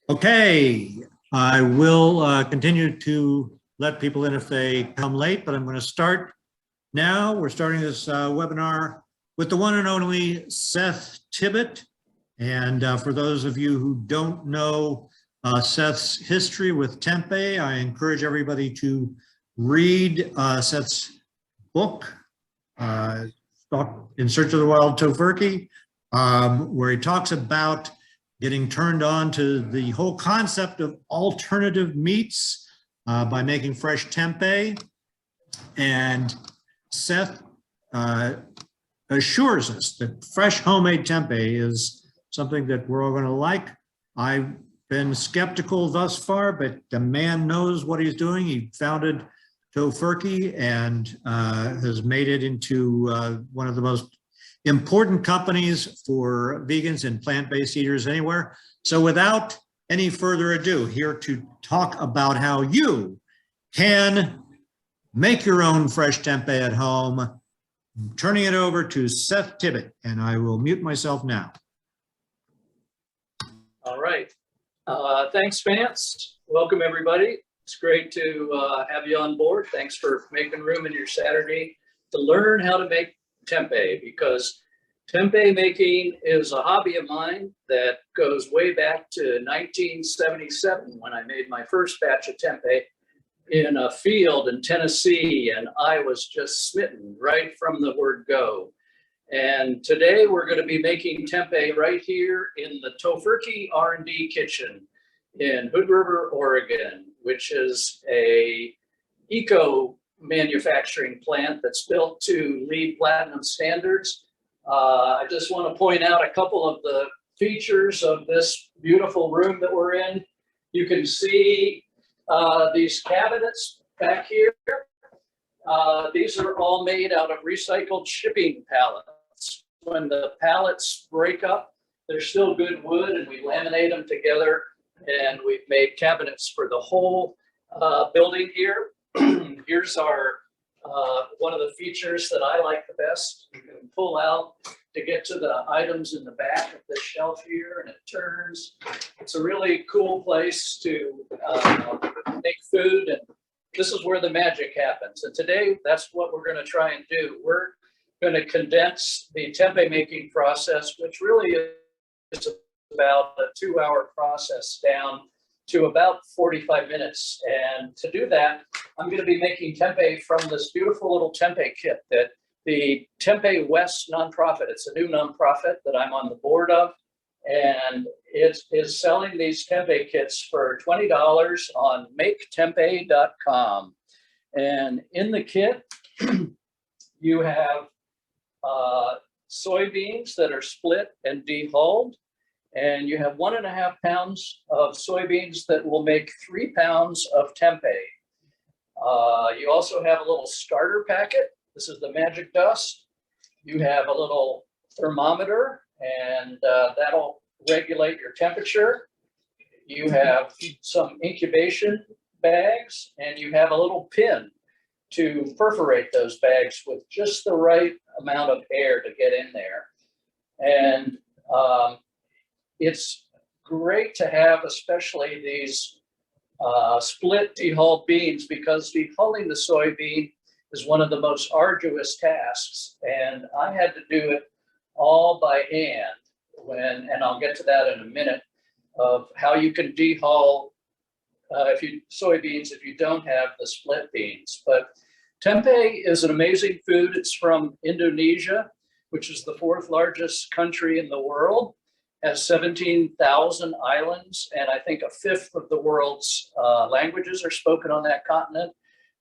Okay, I will continue to let people in if they come late, but I'm going to start now. We're starting this webinar with the one and only Seth Tibbott. And for those of you who don't know Seth's history with Tempeh, I encourage everybody to read Seth's book, In Search of the Wild Tofurky, where he talks about getting turned on to the whole concept of alternative meats by making fresh tempeh. And Seth assures us that fresh homemade tempeh is something that we're all going to like. I've been skeptical thus far, but the man knows what he's doing. He founded Tofurky and has made it into one of the most important companies for vegans and plant-based eaters anywhere. So without any further ado, here to talk about how you can make your own fresh tempeh at home, I'm turning it over to Seth Tibbott, and I will mute myself now. All right. Thanks, Vance. Welcome, everybody. It's great to have you on board. Thanks for making room in your Saturday to learn how to make tempeh, because tempeh making is a hobby of mine that goes way back to 1977 when I made my first batch of tempeh in a field in Tennessee, and I was just smitten right from the word go. And today we're going to be making tempeh right here in the Tofurky R&D kitchen in Hood River, Oregon, which is a eco manufacturing plant that's built to LEED Platinum standards. I just want to point out a couple of the features of this beautiful room that we're in. You can see these cabinets back here. These are all made out of recycled shipping pallets. When the pallets break up, they're still good wood, and we laminate them together, and we've made cabinets for the whole building here. Here's our one of the features that I like the best. You can pull out to get to the items in the back of the shelf here, and it turns. It's a really cool place to make food, and this is where the magic happens. And today, that's what we're going to try and do. We're going to condense the tempeh making process, which really is about a 2-hour process, down to about 45 minutes. And to do that, I'm going to be making tempeh from this beautiful little tempeh kit that the Tempeh West nonprofit, it's a new nonprofit that I'm on the board of, and it is selling these tempeh kits for $20 on maketempeh.com. And in the kit, you have soybeans that are split and dehulled, and you have 1.5 pounds of soybeans that will make 3 pounds of tempeh. You also have a little starter packet. This is the magic dust. You have a little thermometer, and that'll regulate your temperature. You have some incubation bags, and you have a little pin to perforate those bags with just the right amount of air to get in there. And it's great to have, especially these split dehulled beans, because dehulling the soybean is one of the most arduous tasks, and I had to do it all by hand and I'll get to that in a minute, of how you can dehull soybeans if you don't have the split beans. But tempeh is an amazing food. It's from Indonesia, which is the 4th largest country in the world, has 17,000 islands, and I think 1/5 of the world's languages are spoken on that continent.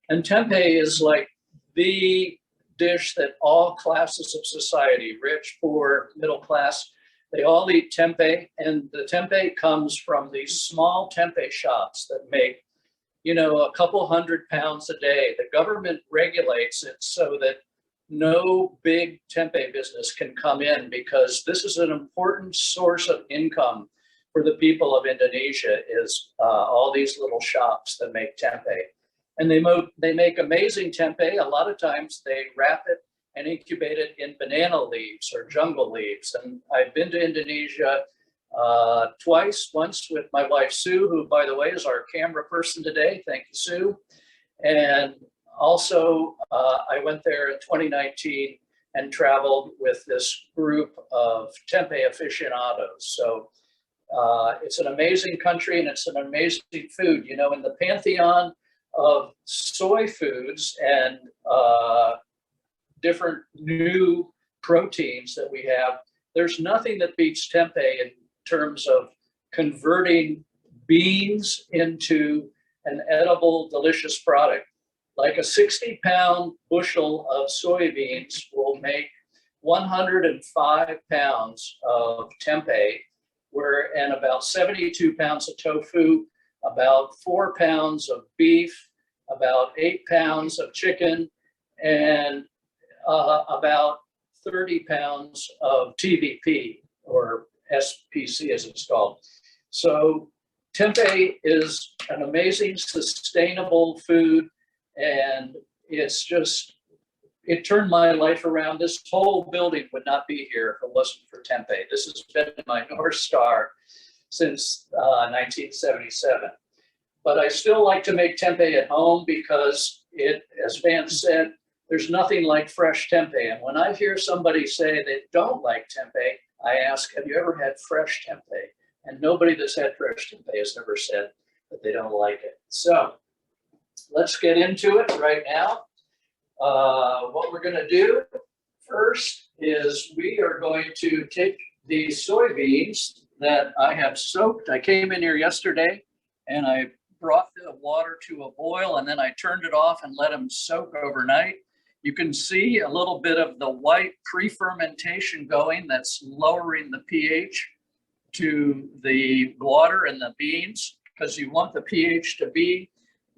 And tempeh is like the dish that all classes of society, rich, poor, middle class, they all eat tempeh. And the tempeh comes from these small tempeh shops that make, a couple 100 pounds a day. The government regulates it so that no big tempeh business can come in, because this is an important source of income for the people of Indonesia, is all these little shops that make tempeh. And they make amazing tempeh. A lot of times they wrap it and incubate it in banana leaves or jungle leaves. And I've been to Indonesia twice, once with my wife, Sue, who, by the way, is our camera person today. Thank you, Sue. And also, I went there in 2019 and traveled with this group of tempeh aficionados. So it's an amazing country and it's an amazing food. You know, in the pantheon of soy foods and different new proteins that we have, there's nothing that beats tempeh in terms of converting beans into an edible, delicious product. Like a 60-pound bushel of soybeans will make 105 pounds of tempeh, and about 72 pounds of tofu, about 4 pounds of beef, about 8 pounds of chicken, and about 30 pounds of TVP, or SPC as it's called. So tempeh is an amazing, sustainable food, and it's just, it turned my life around. This whole building would not be here if it wasn't for tempeh. This has been my North Star since 1977. But I still like to make tempeh at home because it, as Vance said, there's nothing like fresh tempeh. And when I hear somebody say they don't like tempeh, I ask, have you ever had fresh tempeh? And nobody that's had fresh tempeh has ever said that they don't like it. So let's get into it right now. What we're going to do first is we are going to take these soybeans that I have soaked. I came in here yesterday and I brought the water to a boil, and then I turned it off and let them soak overnight. You can see a little bit of the white pre-fermentation going that's lowering the pH to the water and the beans, because you want the pH to be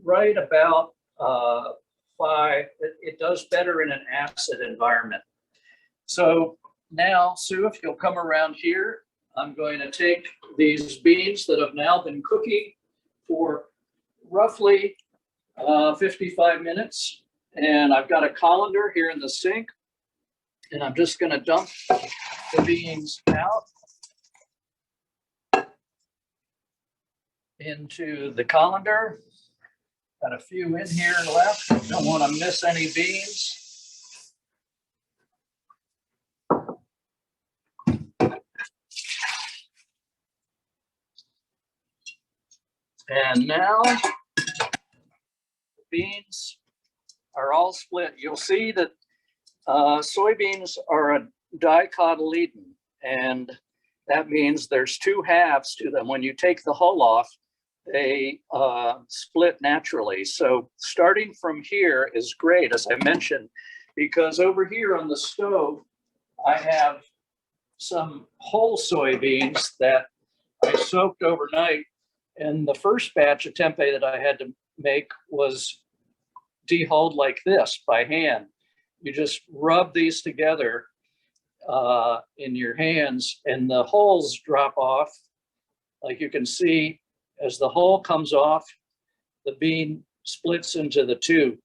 right about 5. It does better in an acid environment. So now, Sue, if you'll come around here, I'm going to take these beans that have now been cooking for roughly 55 minutes. And I've got a colander here in the sink, and I'm just going to dump the beans out into the colander. Got a few in here left. Don't want to miss any beans. And now the beans are all split. You'll see that soybeans are a dicotyledon, and that means there's 2 halves to them. When you take the hull off, they split naturally. So starting from here is great, as I mentioned, because over here on the stove, I have some whole soybeans that I soaked overnight. And the first batch of tempeh that I had to make was dehulled like this by hand. You just rub these together in your hands, and the hulls drop off. Like you can see, as the hull comes off, the bean splits into the 2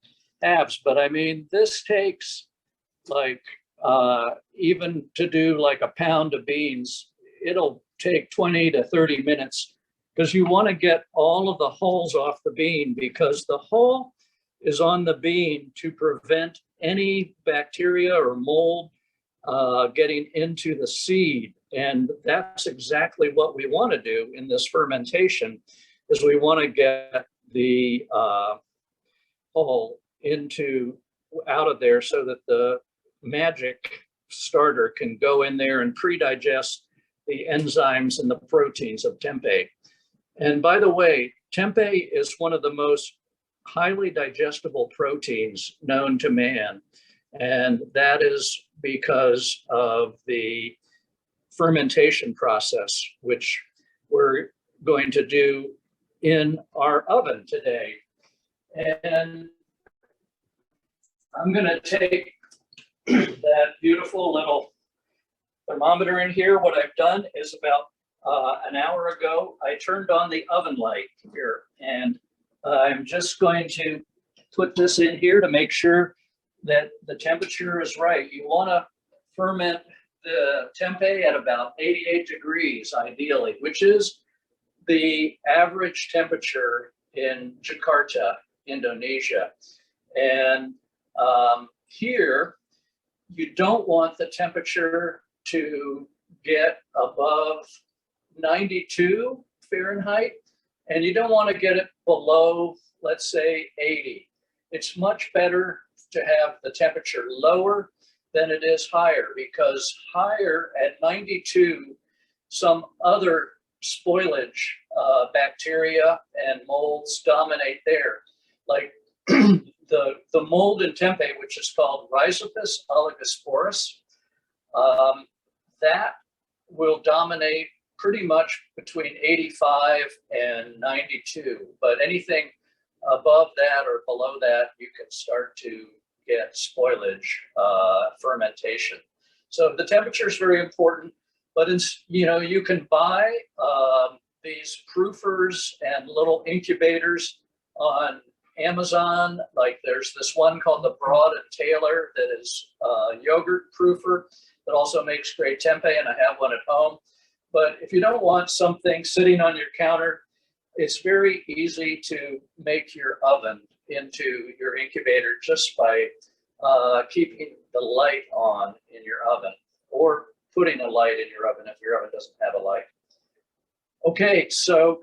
halves. But I mean, this takes like, even to do like a pound of beans, it'll take 20 to 30 minutes, because you want to get all of the hulls off the bean, because the hull is on the bean to prevent any bacteria or mold getting into the seed. And that's exactly what we want to do in this fermentation, is we want to get the hull out of there so that the magic starter can go in there and pre-digest the enzymes and the proteins of tempeh. And by the way, tempeh is one of the most highly digestible proteins known to man. And that is because of the fermentation process, which we're going to do in our oven today. And I'm going to take that beautiful little thermometer in here. What I've done is about an hour ago, I turned on the oven light here, and I'm just going to put this in here to make sure that the temperature is right. You want to ferment the tempeh at about 88 degrees ideally, which is the average temperature in Jakarta, Indonesia. And here, you don't want the temperature to get above 92 Fahrenheit, and you don't want to get it below, let's say, 80. It's much better to have the temperature lower than it is higher, because higher at 92, some other spoilage, bacteria and molds dominate there. Like the mold in tempeh, which is called Rhizopus oligosporus, that will dominate pretty much between 85 and 92. But anything above that or below that, you can start to get spoilage, fermentation. So the temperature is very important, but you can buy these proofers and little incubators on Amazon. Like there's this one called the Broad and Taylor that is a yogurt proofer that also makes great tempeh, and I have one at home. But if you don't want something sitting on your counter, it's very easy to make your oven into your incubator just by keeping the light on in your oven, or putting a light in your oven if your oven doesn't have a light. Okay, so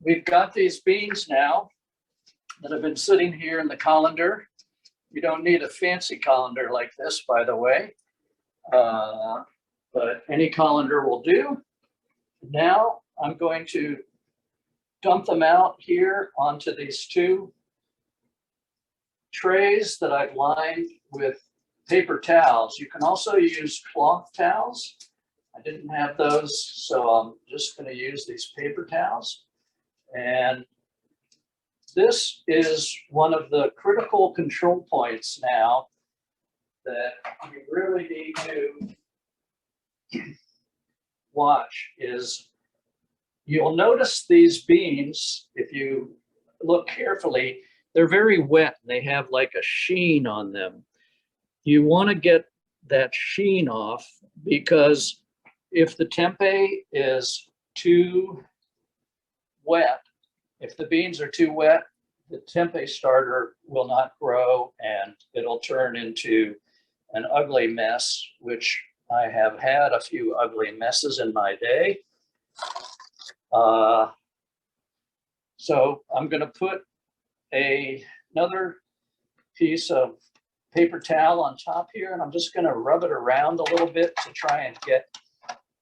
we've got these beans now that have been sitting here in the colander. You don't need a fancy colander like this, by the way, but any colander will do. Now I'm going to dump them out here onto these two trays that I've lined with paper towels. You can also use cloth towels. I didn't have those, so I'm just going to use these paper towels. And this is one of the critical control points now that you really need to watch. Is you'll notice these beans, if you look carefully, they're very wet. They have like a sheen on them. You want to get that sheen off, because if the tempeh is too wet, if the beans are too wet, the tempeh starter will not grow and it'll turn into an ugly mess, which I have had a few ugly messes in my day. So I'm going to put another piece of paper towel on top here, and I'm just going to rub it around a little bit to try and get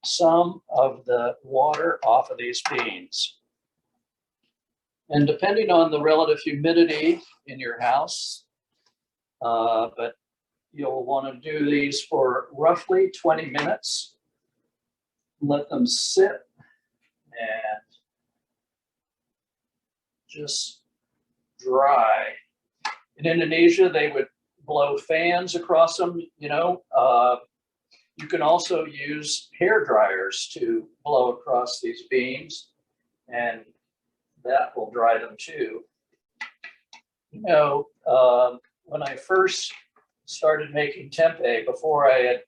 some of the water off of these beans. And depending on the relative humidity in your house, but you'll want to do these for roughly 20 minutes. Let them sit and just dry. In Indonesia, they would blow fans across them. You can also use hair dryers to blow across these beans, and that will dry them too. When I first started making tempeh, before I had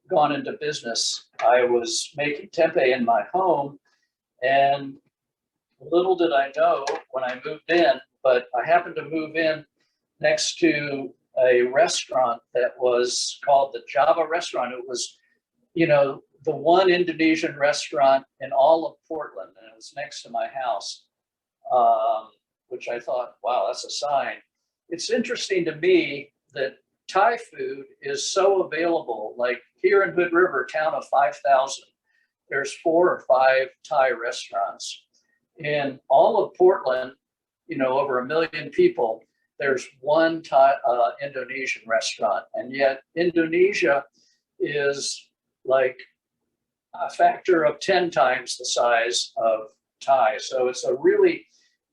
gone into business, I was making tempeh in my home, and little did I know when I moved in, but I happened to move in next to a restaurant that was called the Java Restaurant. It was, the one Indonesian restaurant in all of Portland, and it was next to my house, which I thought, wow, that's a sign. It's interesting to me that Thai food is so available. Like here in Hood River, town of 5,000, there's 4 or 5 Thai restaurants. In all of Portland, over 1 million people, there's one Thai, Indonesian restaurant. And yet Indonesia is like a factor of 10 times the size of Thai. So it's a really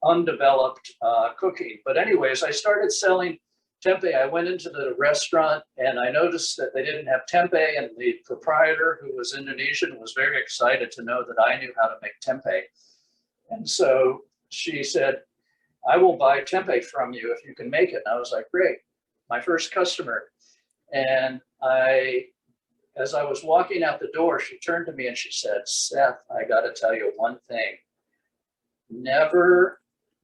undeveloped cooking. But anyways, I started selling tempeh. I went into the restaurant and I noticed that they didn't have tempeh, and the proprietor, who was Indonesian, was very excited to know that I knew how to make tempeh. And so she said, I will buy tempeh from you if you can make it. And I was like, great, my first customer. And I as I was walking out the door, she turned to me and she said, Seth, I got to tell you one thing. Never,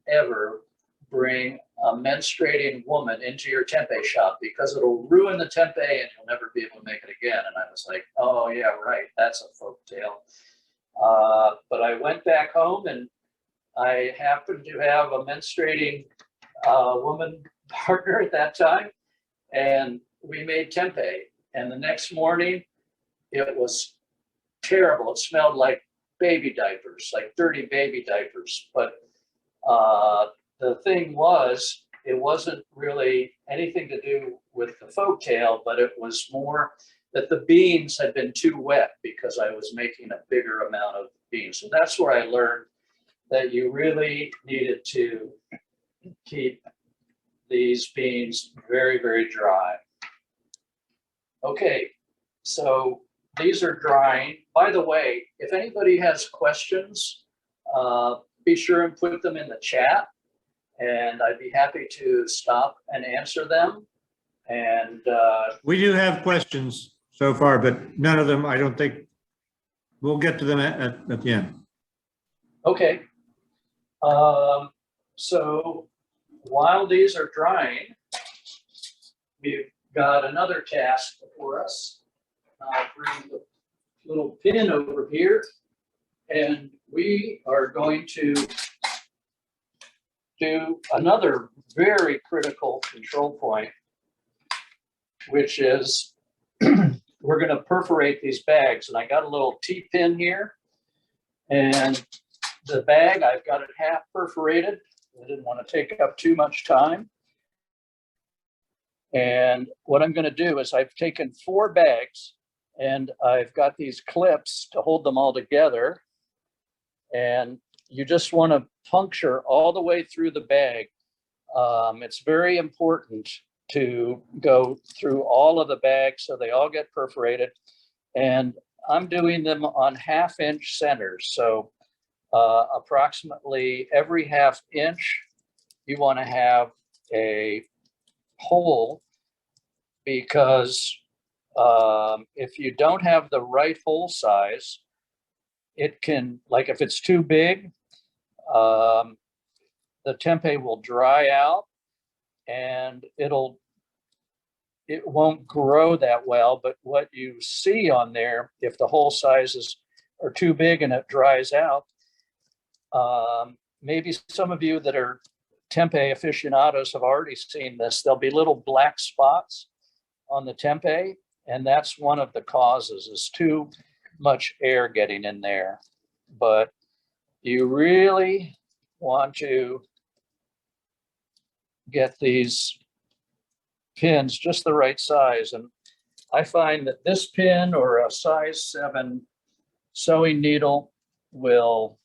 ever bring a menstruating woman into your tempeh shop because it'll ruin the tempeh and you'll never be able to make it again. And I was like, oh, yeah, right. That's a folk tale. But I went back home and I happened to have a menstruating woman partner at that time. And we made tempeh. And the next morning, it was terrible. It smelled like baby diapers, like dirty baby diapers. But the thing was, it wasn't really anything to do with the folk tale, but it was more that the beans had been too wet because I was making a bigger amount of beans. So that's where I learned that you really needed to keep these beans very, very dry. Okay, so these are drying. By the way, if anybody has questions, be sure and put them in the chat, and I'd be happy to stop and answer them. And We do have questions so far, but none of them, I don't think, we'll get to them at the end. okay. So while these are drying, we've got another task before us. I'll bring the little pin over here, and we are going to do another very critical control point, which is we're going to perforate these bags. And I got a little T-pin here, and the bag, I've got it half perforated. I didn't want to take up too much time. And what I'm going to do is I've taken 4 bags and I've got these clips to hold them all together. And you just want to puncture all the way through the bag. It's very important to go through all of the bags so they all get perforated. And I'm doing them on 1/2 inch centers. So approximately every 1/2 inch, you want to have a hole, because if you don't have the right hole size, it can, like if it's too big, the tempeh will dry out and it won't grow that well. But what you see on there, if the hole sizes are too big and it dries out, maybe some of you that are tempeh aficionados have already seen this. There'll be little black spots on the tempeh, and that's one of the causes, is too much air getting in there. But you really want to get these pins just the right size. And I find that this pin or a size 7 sewing needle will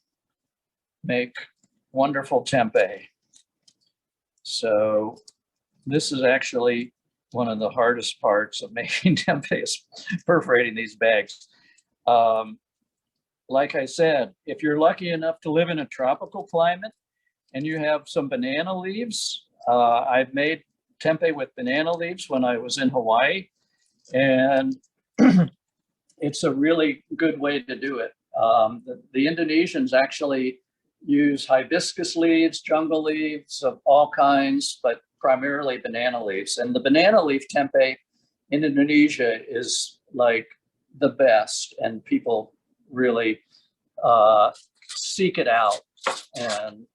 make wonderful tempeh. So this is actually one of the hardest parts of making tempeh, is perforating these bags. Like I said, if you're lucky enough to live in a tropical climate and you have some banana leaves, I've made tempeh with banana leaves when I was in Hawaii, and it's a really good way to do it. The Indonesians actually use hibiscus leaves, jungle leaves of all kinds, but primarily banana leaves. And the banana leaf tempeh in Indonesia is like the best, and people really seek it out. And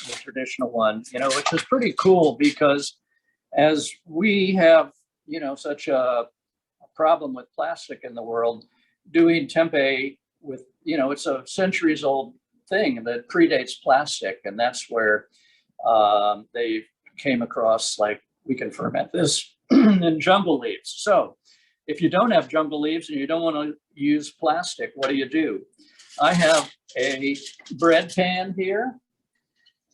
the traditional one, which is pretty cool, because as we have, such a problem with plastic in the world, doing tempeh with, it's a centuries old thing that predates plastic. And that's where they came across, like, we can ferment this in jungle leaves. So if you don't have jungle leaves and you don't want to use plastic, what do? I have a bread pan here,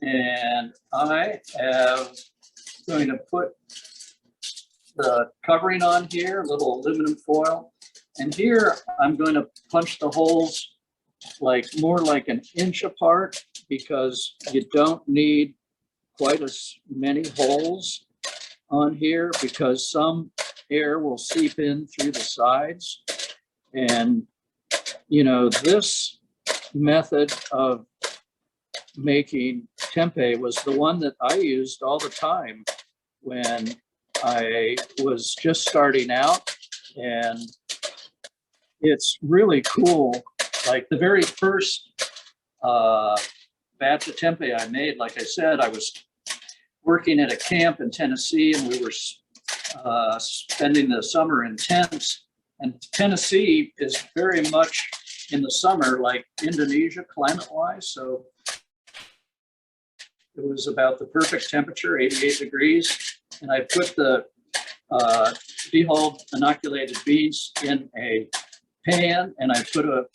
and I am going to put the covering on here, a little aluminum foil. And here I'm going to punch the holes more like 1 inch apart, because you don't need quite as many holes on here, because some air will seep in through the sides. And, you know, this method of making tempeh was the one that I used all the time when I was just starting out. And it's really cool. Like the very first batch of tempeh I made, like I said, I was working at a camp in Tennessee, and we were spending the summer in tents. And Tennessee is very much in the summer like Indonesia climate-wise. So it was about the perfect temperature, 88 degrees. And I put the dehulled inoculated beans in a pan, and I put a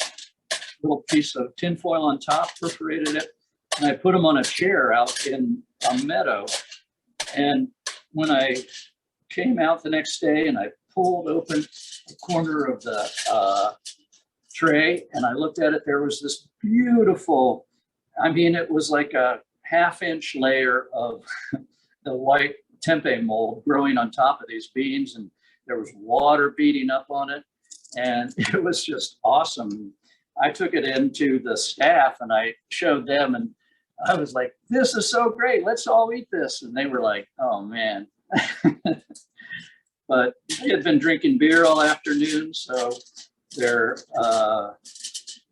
little piece of tin foil on top, perforated it, and I put them on a chair out in a meadow. And when I came out the next day and I pulled open a corner of the tray and I looked at it, there was this beautiful, I mean, it was like a half-inch layer of the white tempeh mold growing on top of these beans, and there was water beating up on it, and it was just awesome. I took it into the staff and I showed them, and I was like, this is so great, let's all eat this. And they were like, oh man. But they had been drinking beer all afternoon, so their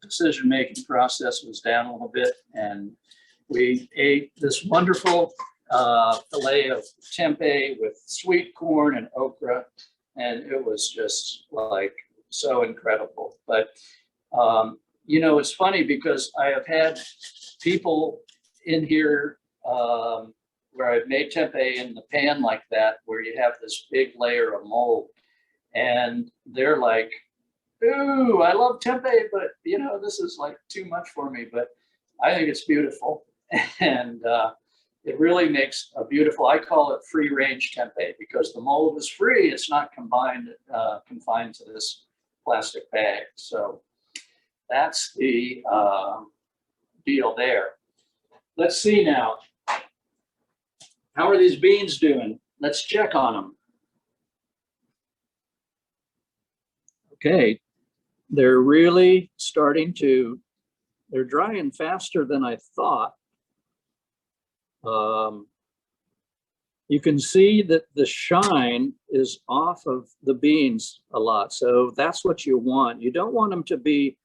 decision-making process was down a little bit, and we ate this wonderful fillet of tempeh with sweet corn and okra, and it was just like so incredible. But you know, it's funny because I have had people in here where I've made tempeh in the pan like that, where you have this big layer of mold, and they're like, ooh, I love tempeh, but you know, this is like too much for me. But I think it's beautiful. And it really makes a beautiful, I call it free range tempeh, because the mold is free. It's not confined to this plastic bag. So that's the deal there. Let's see now. How are these beans doing? Let's check on them. Okay, they're really starting to, they're drying faster than I thought. You can see that the shine is off of the beans a lot. So that's what you want. You don't want them to be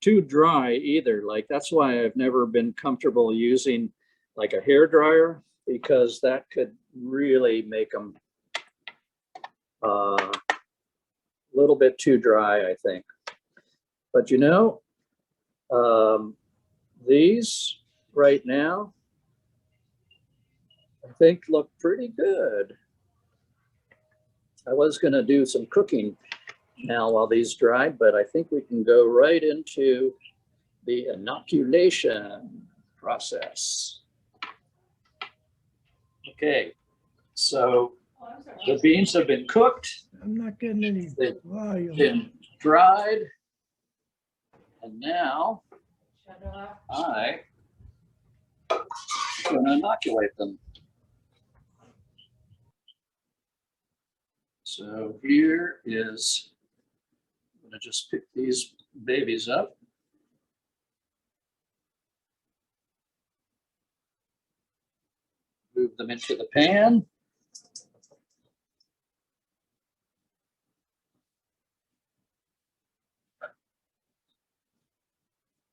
too dry either. Like that's why I've never been comfortable using like a hair dryer, because that could really make them a little bit too dry, I think. But you know, these right now, I think look pretty good. I was going to do some cooking now while these dry, but I think we can go right into the inoculation process. Okay, so the beans have been cooked. I'm not getting any They've volume. been dried, and now I'm going to inoculate them. So here is, I'm going to just pick these babies up. Move them into the pan.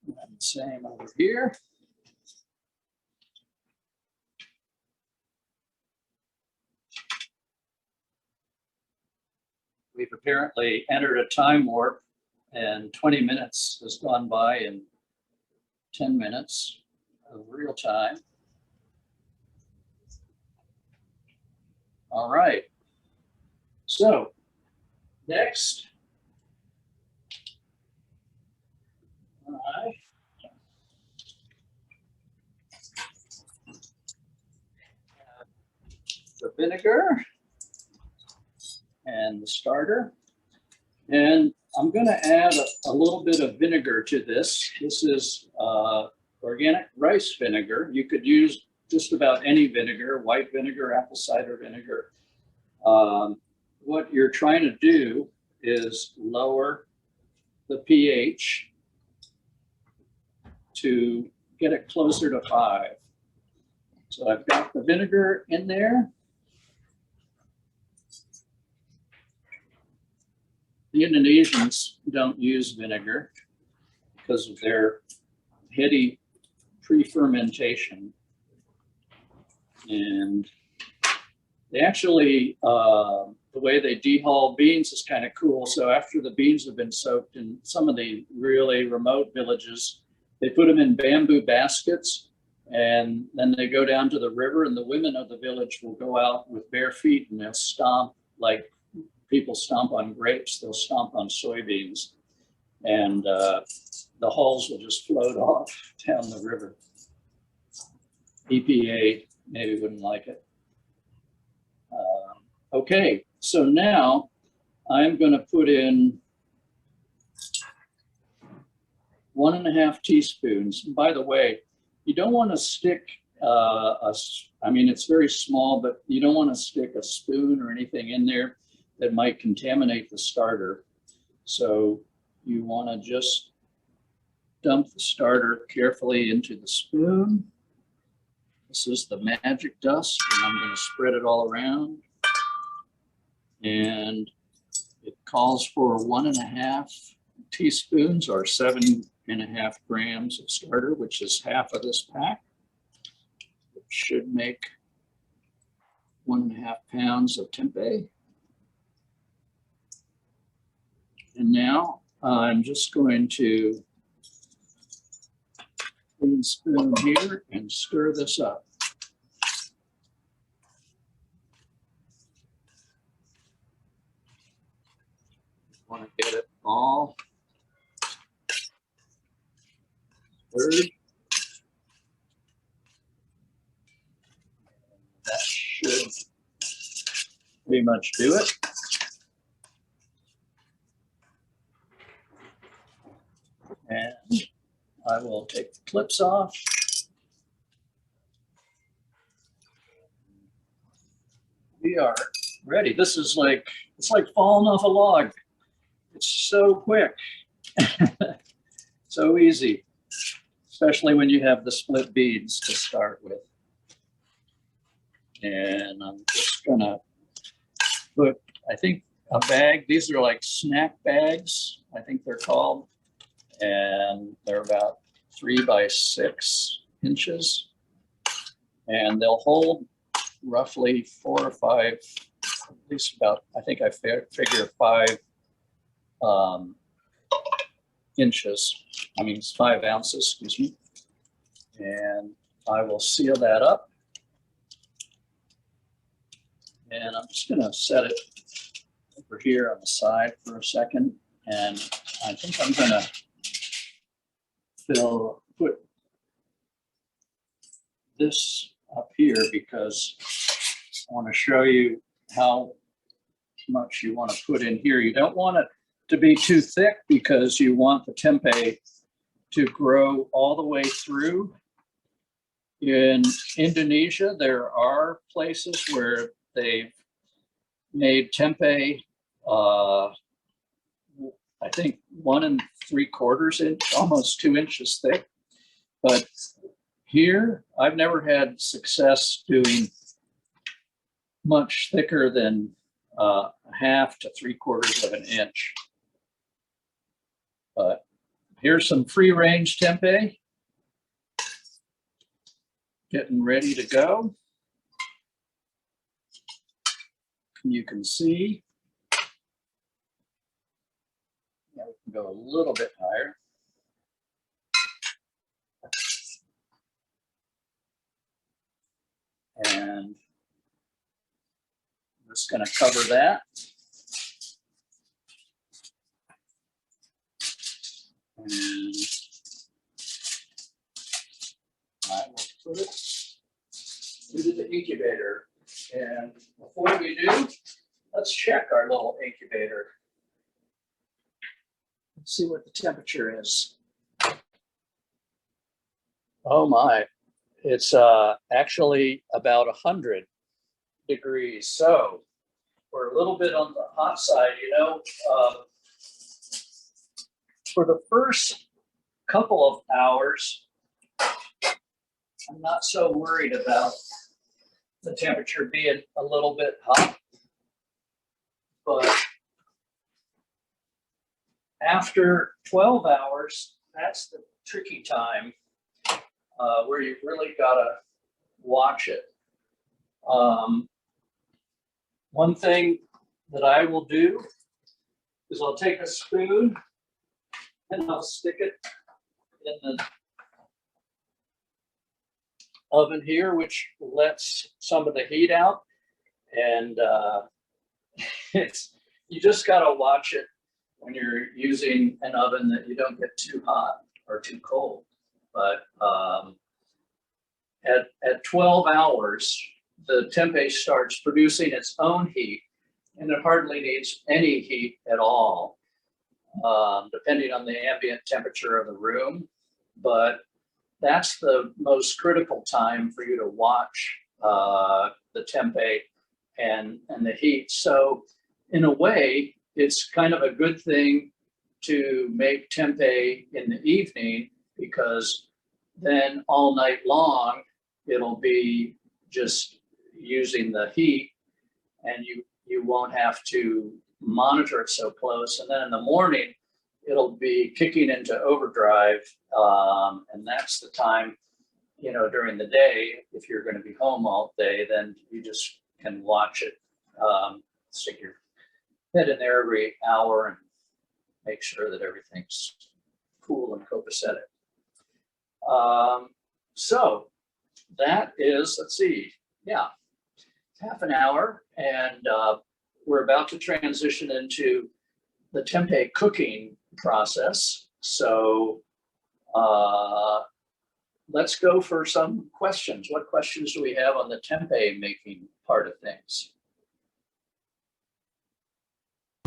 And same over here. We've apparently entered a time warp, and 20 minutes has gone by in 10 minutes of real time. All right. So next, the vinegar and the starter. And I'm going to add a little bit of vinegar to this. This is organic rice vinegar. You could use just about any vinegar, white vinegar, apple cider vinegar. What you're trying to do is lower the pH to get it closer to 5. So I've got the vinegar in there. The Indonesians don't use vinegar because of their heady pre-fermentation. And they actually, the way they dehull beans is kind of cool. So after the beans have been soaked in some of the really remote villages, they put them in bamboo baskets, and then they go down to the river, and the women of the village will go out with bare feet and they'll stomp like people stomp on grapes, they'll stomp on soybeans, and the hulls will just float off down the river. EPA maybe wouldn't like it. Okay, so now I'm going to put in 1.5 teaspoons. By the way, you don't want to stick I mean, it's very small, but you don't want to stick a spoon or anything in there that might contaminate the starter. So you want to just dump the starter carefully into the spoon. This is the magic dust, and I'm going to spread it all around. And it calls for 1.5 teaspoons or 7.5 grams of starter, which is half of this pack. It should make 1.5 pounds of tempeh. And now I'm just going to clean spoon here and stir this up. Want to get it all stirred. That should pretty much do it. And I will take the clips off. We are ready. This is like, it's like falling off a log. It's so quick, so easy, especially when you have the split beads to start with. And I'm just gonna put, I think, a bag. These are like snack bags, I think they're called. And they're about 3 by 6 inches. And they'll hold roughly 4 or 5, at least about, I think I figure 5 inches. I mean, it's 5 ounces, excuse me. And I will seal that up. And I'm just gonna set it over here on the side for a second. And I think I'm gonna put this up here because I want to show you how much you want to put in here. You don't want it to be too thick because you want the tempeh to grow all the way through. In Indonesia, there are places where they've made tempeh I think 1 3/4 inch, almost 2 inches thick. But here, I've never had success doing much thicker than 1/2 to 3/4 of an inch. But here's some free range tempeh getting ready to go. You can see. Yeah, we can go a little bit higher. And I'm just going to cover that. And I will put it into the incubator. And before we do, let's check our little incubator. Let's see what the temperature is. Oh my, it's actually about 100 degrees. So we're a little bit on the hot side, you know. for the first couple of hours, I'm not so worried about the temperature being a little bit hot. But after 12 hours, that's the tricky time where you really gotta watch it. One thing that I will do is I'll take a spoon and I'll stick it in the oven here, which lets some of the heat out. And you just gotta watch it when you're using an oven that you don't get too hot or too cold. But at 12 hours, the tempeh starts producing its own heat, and it hardly needs any heat at all, depending on the ambient temperature of the room. But that's the most critical time for you to watch the tempeh and the heat. So in a way, it's kind of a good thing to make tempeh in the evening, because then all night long, it'll be just using the heat, and you won't have to monitor it so close. And then in the morning, it'll be kicking into overdrive. And that's the time, you know, during the day, if you're going to be home all day, then you just can watch it, stick your head in there every hour and make sure that everything's cool and copacetic. So that is, let's see, yeah, half an hour, and we're about to transition into the tempeh cooking process. So let's go for some questions. What questions do we have on the tempeh making part of things?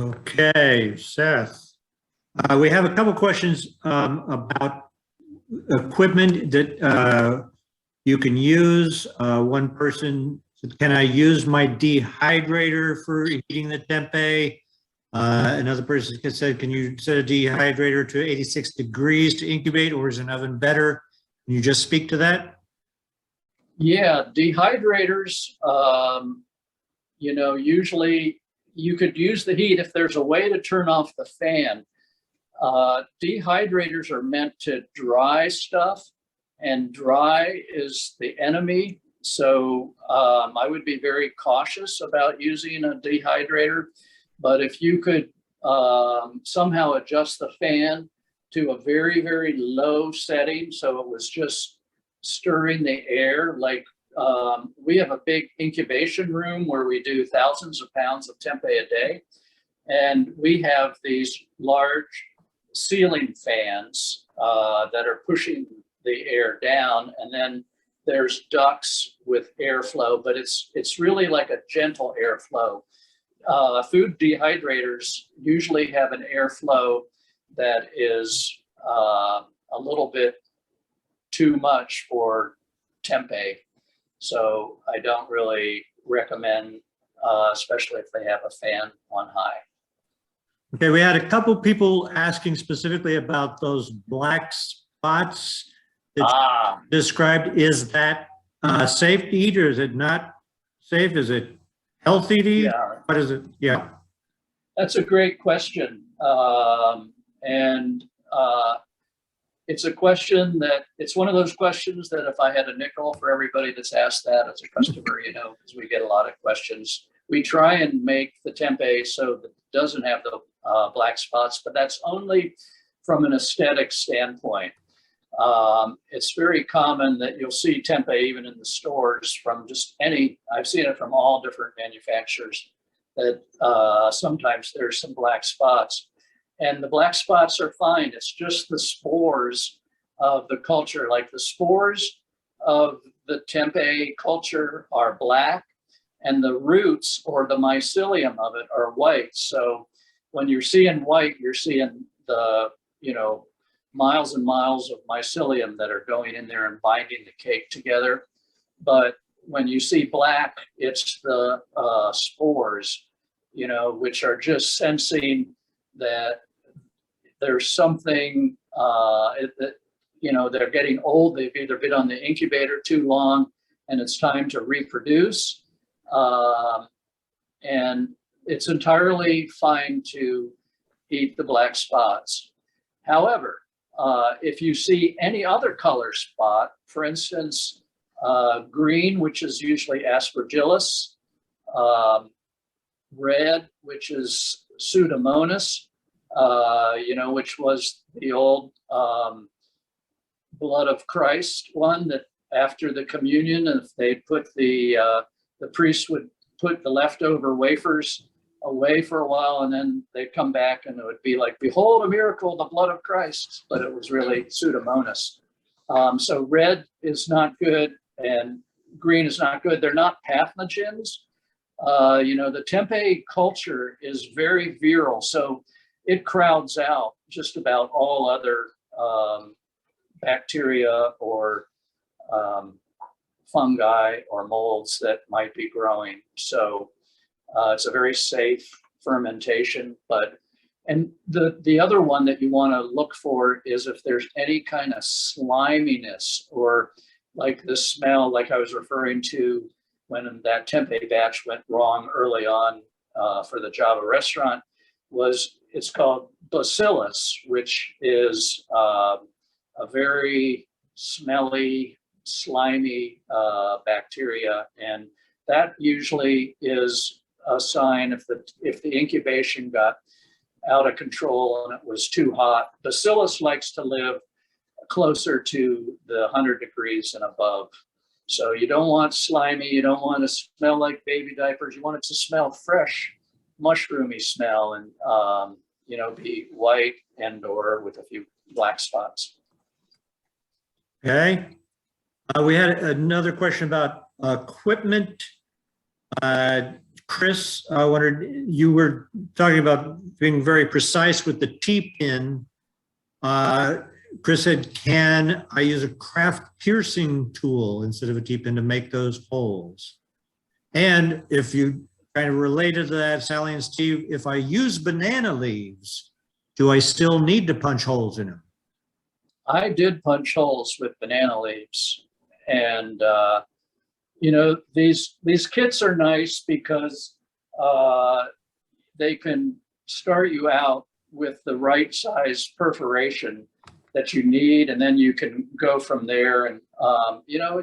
Okay, Seth. We have a couple questions about equipment that you can use. One person said, can I use my dehydrator for heating the tempeh? Another person said, can you set a dehydrator to 86 degrees to incubate, or is an oven better? Can you just speak to that? Yeah, dehydrators, you know, usually you could use the heat if there's a way to turn off the fan. Dehydrators are meant to dry stuff, and dry is the enemy. So I would be very cautious about using a dehydrator. But if you could somehow adjust the fan to a very, very low setting, so it was just stirring the air, like we have a big incubation room where we do thousands of pounds of tempeh a day. And we have these large ceiling fans that are pushing the air down, and then there's ducts with airflow, but it's really like a gentle airflow. Food dehydrators usually have an airflow that is a little bit too much for tempeh. So I don't really recommend, especially if they have a fan on high. Okay, we had a couple people asking specifically about those black spots that you described. Is that safe to eat, or is it not safe? Is it healthy to eat? Yeah. What is it? Yeah. That's a great question. It's a question that, it's one of those questions that if I had a nickel for everybody that's asked that as a customer, you know, because we get a lot of questions. We try and make the tempeh so that it doesn't have the black spots, but that's only from an aesthetic standpoint. It's very common that you'll see tempeh even in the stores from just any, I've seen it from all different manufacturers, that sometimes there's some black spots. And the black spots are fine. It's just the spores of the culture. Like the spores of the tempeh culture are black, and the roots or the mycelium of it are white. So when you're seeing white, you're seeing the, you know, miles and miles of mycelium that are going in there and binding the cake together. But when you see black, it's the spores, you know, which are just sensing that there's something that, you know, they're getting old. They've either been on the incubator too long and it's time to reproduce. And it's entirely fine to eat the black spots. However, if you see any other color spot, for instance, green, which is usually aspergillus, red, which is Pseudomonas, you know, which was the old blood of Christ one that after the communion, if they put the priest would put the leftover wafers away for a while and then they'd come back and it would be like, behold a miracle, the blood of Christ, but it was really Pseudomonas. So red is not good and green is not good. They're not pathogens. You know, the Tempeh culture is very viral, so it crowds out just about all other bacteria or fungi or molds that might be growing. So it's a very safe fermentation, and the other one that you want to look for is if there's any kind of sliminess or like the smell, like I was referring to when that Tempeh batch went wrong early on for the Java restaurant, it's called bacillus, which is a very smelly, slimy bacteria, and that usually is a sign if the incubation got out of control and it was too hot. Bacillus likes to live closer to the 100 degrees and above. So you don't want slimy, you don't want to smell like baby diapers, you want it to smell fresh, mushroomy smell, and you know, be white and or with a few black spots. Okay. We had another question about equipment. Chris, I wondered, you were talking about being very precise with the T-pin. Chris said, can I use a craft piercing tool instead of a T-pin to make those holes? And if you kind of related to that, Sally and Steve, if I use banana leaves, do I still need to punch holes in them? I did punch holes with banana leaves, and you know, these kits are nice because they can start you out with the right size perforation that you need, and then you can go from there. And you know,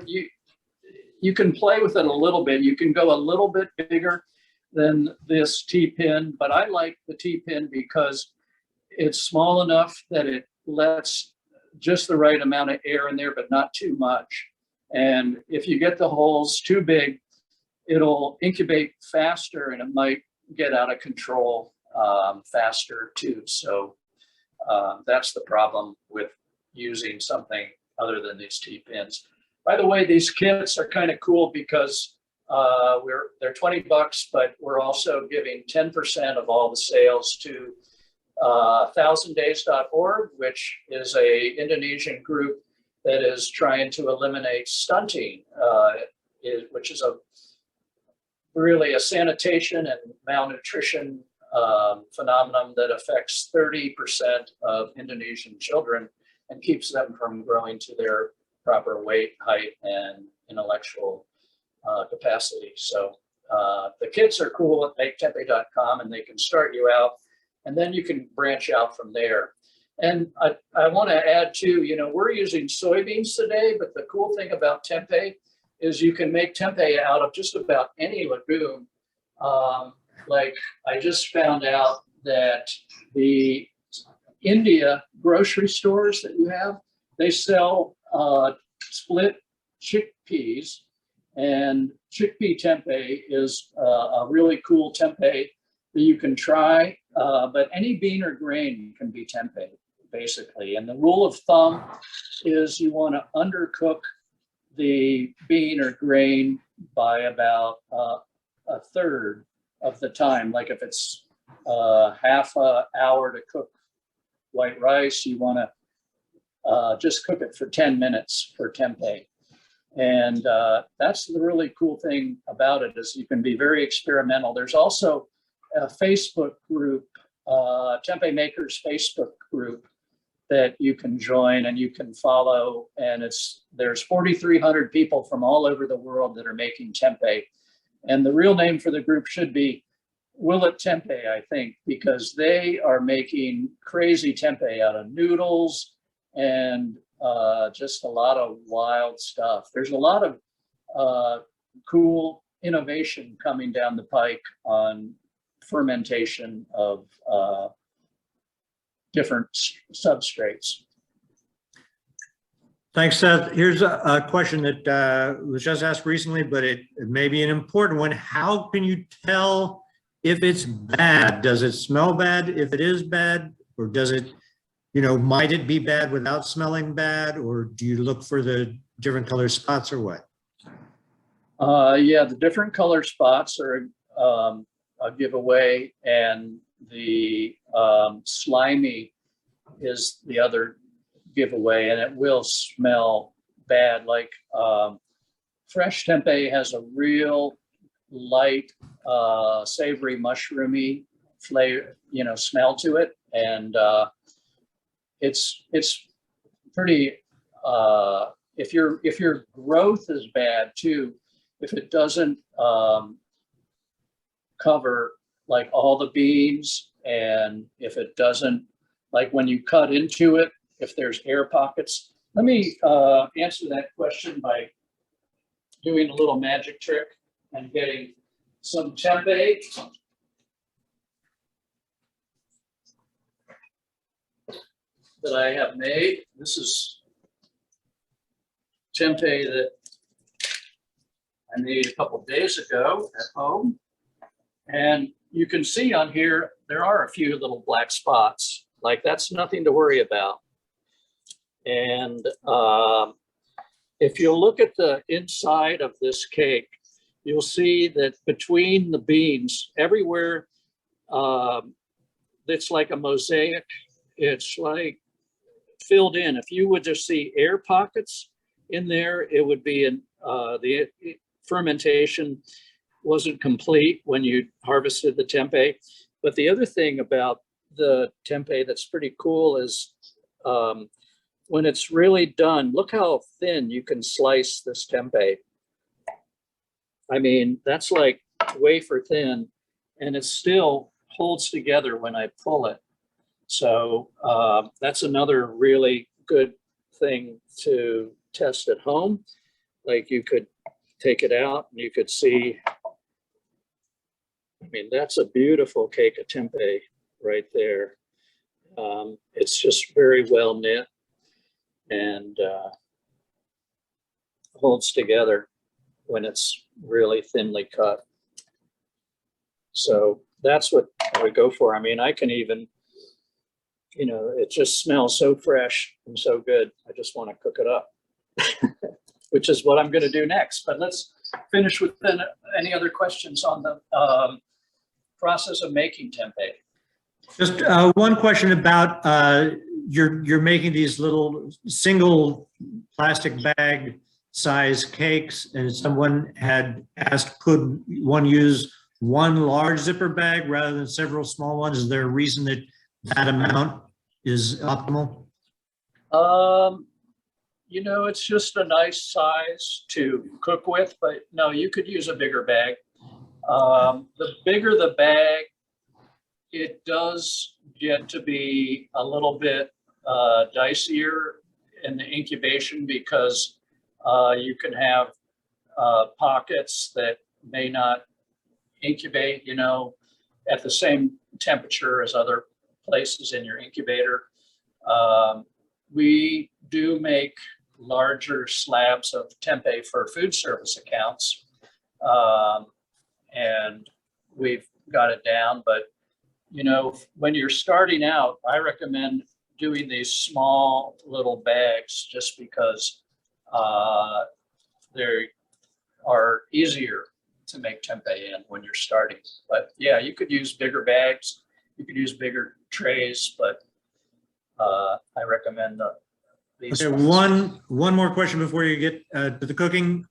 you can play with it a little bit. You can go a little bit bigger than this T-pin, but I like the T-pin because it's small enough that it lets just the right amount of air in there, but not too much. And if you get the holes too big, it'll incubate faster and it might get out of control faster too. So that's the problem with using something other than these T-pins. By the way, these kits are kind of cool because they're $20, but we're also giving 10% of all the sales to 1000days.org, which is a Indonesian group that is trying to eliminate stunting, which is really a sanitation and malnutrition phenomenon that affects 30% of Indonesian children and keeps them from growing to their proper weight, height, and intellectual capacity. So the kits are cool at maketempeh.com, and they can start you out, and then you can branch out from there. And I want to add too, you know, we're using soybeans today, but the cool thing about tempeh is you can make tempeh out of just about any legume. Like I just found out that the India grocery stores that you have, they sell split chickpeas, and chickpea tempeh is a really cool tempeh that you can try, but any bean or grain can be tempeh, basically. And the rule of thumb is you want to undercook the bean or grain by about a third of the time. Like if it's half an hour to cook white rice, you want to just cook it for 10 minutes for tempeh. And that's the really cool thing about it, is you can be very experimental. There's also a Facebook group Tempeh Makers Facebook group that you can join and you can follow. And there's 4,300 people from all over the world that are making tempeh. And the real name for the group should be Will It Tempeh, I think, because they are making crazy tempeh out of noodles and just a lot of wild stuff. There's a lot of cool innovation coming down the pike on fermentation of different substrates. Thanks, Seth. Here's a question that was just asked recently, but it may be an important one. How can you tell if it's bad? Does it smell bad if it is bad? Or does it, might it be bad without smelling bad? Or do you look for the different color spots or what? Yeah, the different color spots are a giveaway, and the slimy is the other giveaway, and it will smell bad. Like fresh tempeh has a real light, savory, mushroomy flavor, smell to it, and it's pretty. If your growth is bad too, if it doesn't cover like all the beans, and if it doesn't, like when you cut into it, if there's air pockets. Let me answer that question by doing a little magic trick and getting some tempeh. That I have made. This is tempeh that I made a couple days ago at home. And you can see on here, there are a few little black spots. Like that's nothing to worry about. And if you look at the inside of this cake, you'll see that between the beans, everywhere, it's like a mosaic. It's like filled in. If you would just see air pockets in there, it would be the fermentation wasn't complete when you harvested the tempeh. But the other thing about the tempeh that's pretty cool is when it's really done, look how thin you can slice this tempeh. I mean, that's like wafer thin, and it still holds together when I pull it. So that's another really good thing to test at home. Like you could take it out and you could see, I mean, that's a beautiful cake of tempeh right there. It's just very well knit and holds together when it's really thinly cut. So that's what I would go for. I mean, I can even, it just smells so fresh and so good. I just want to cook it up, which is what I'm going to do next. But let's finish with any other questions on the process of making tempeh. Just one question about you're making these little single plastic bag size cakes, and someone had asked, could one use one large zipper bag rather than several small ones? Is there a reason that that amount is optimal? It's just a nice size to cook with, but no, you could use a bigger bag. The bigger the bag, it does get to be a little bit dicier in the incubation because you can have pockets that may not incubate, at the same temperature as other places in your incubator. We do make larger slabs of tempeh for food service accounts, and we've got it down. But when you're starting out, I recommend doing these small little bags just because they are easier to make tempeh in when you're starting. But yeah, you could use bigger bags, you could use bigger trays, but I recommend these. Okay, one more question before you get to the cooking.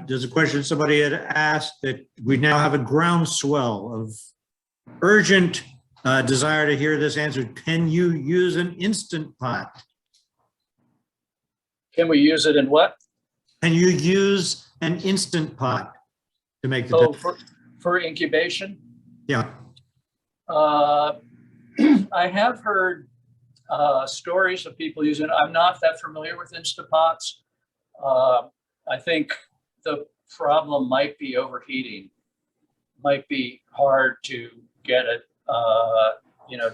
There's a question somebody had asked that we now have a groundswell of urgent desire to hear this answered. Can you use an Instant Pot? Can we use it in what? Can you use an Instant Pot to make the Oh, tempeh? for incubation? Yeah. I have heard stories of people using it. I'm not that familiar with Instapots. I think the problem might be overheating. Might be hard to get it,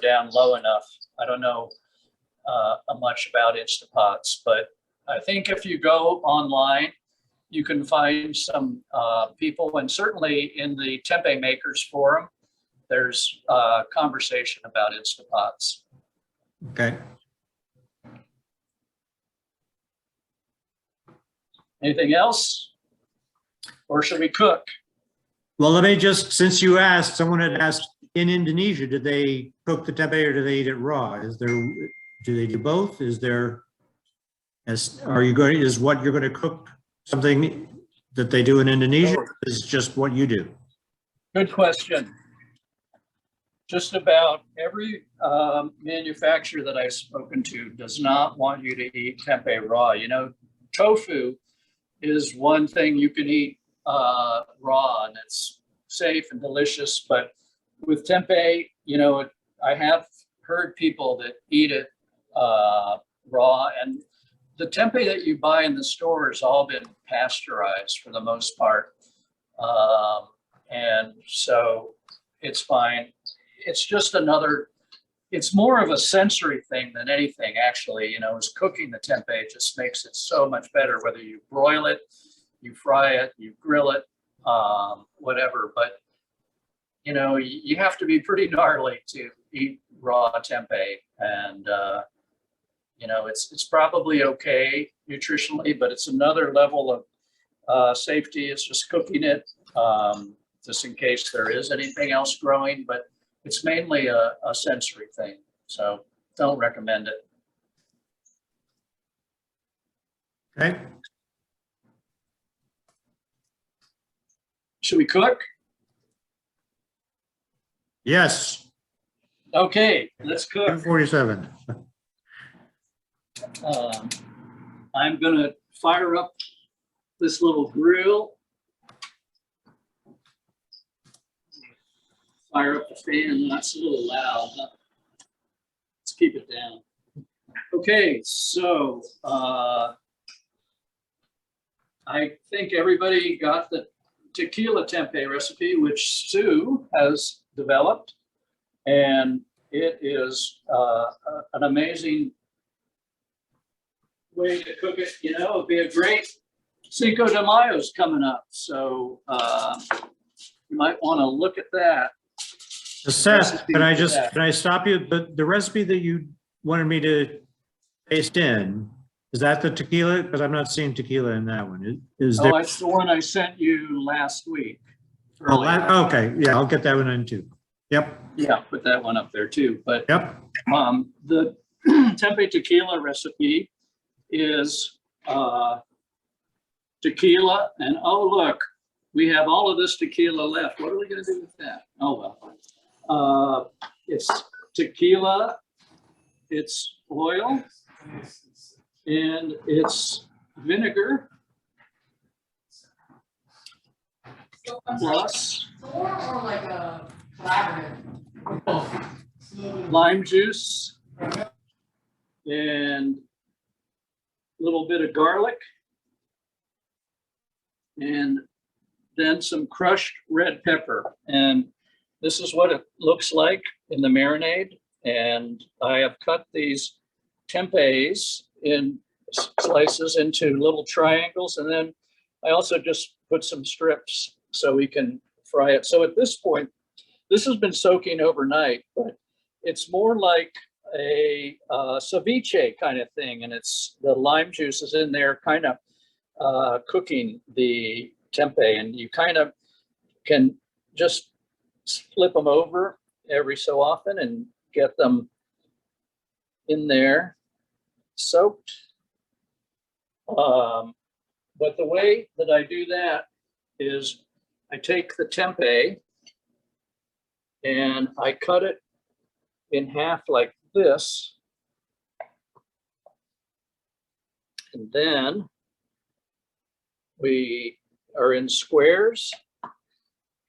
down low enough. I don't know much about Instapots, but I think if you go online, you can find some people, and certainly in the Tempeh Makers Forum, there's conversation about Instapots. Okay. Anything else? Or should we cook? Well, let me just, since you asked, someone had asked, in Indonesia, did they cook the tempeh or do they eat it raw? Do they do both? Is what you're going to cook something that they do in Indonesia? Is just what you do? Good question. Just about every manufacturer that I've spoken to does not want you to eat tempeh raw. Tofu is one thing you can eat raw, and it's safe and delicious. But with tempeh, I have heard people that eat it raw, and the tempeh that you buy in the store has all been pasteurized for the most part, and so it's fine. It's just it's more of a sensory thing than anything, actually. Is cooking the tempeh just makes it so much better, whether you broil it, you fry it, you grill it, whatever. But you have to be pretty gnarly to eat raw tempeh, and it's probably okay nutritionally, but it's another level of safety. It's just cooking it, just in case there is anything else growing, but it's mainly a sensory thing, so don't recommend it. Okay. Should we cook? Yes. Okay, let's cook. 247. I'm gonna fire up this little grill. Fire up the fan. That's a little loud. Let's keep it down. Okay, so I think everybody got the tequila tempeh recipe, which Sue has developed, and it is an amazing way to cook it. It'd be a great Cinco de Mayo's coming up, so you might want to look at that. Seth, can I stop you? The recipe that you wanted me to paste in, is that the tequila? Because I'm not seeing tequila in that one. Is there? Oh, it's the one I sent you last week. Okay, yeah, I'll get that one in too. Yep. Yeah, put that one up there too. But yep. The tempeh tequila recipe is tequila, and oh look, we have all of this tequila left. What are we going to do with that? Oh well, it's tequila, it's oil, and it's vinegar plus lime juice and a little bit of garlic, and then some crushed red pepper. And this is what it looks like in the marinade. And I have cut these tempehs in slices into little triangles. And then I also just put some strips so we can fry it. So at this point, this has been soaking overnight, but it's more like a ceviche kind of thing. And it's the lime juice is in there kind of cooking the tempeh, and you kind of can just flip them over every so often and get them in there soaked. But the way that I do that is I take the tempeh and I cut it in half like this. And then we are in squares,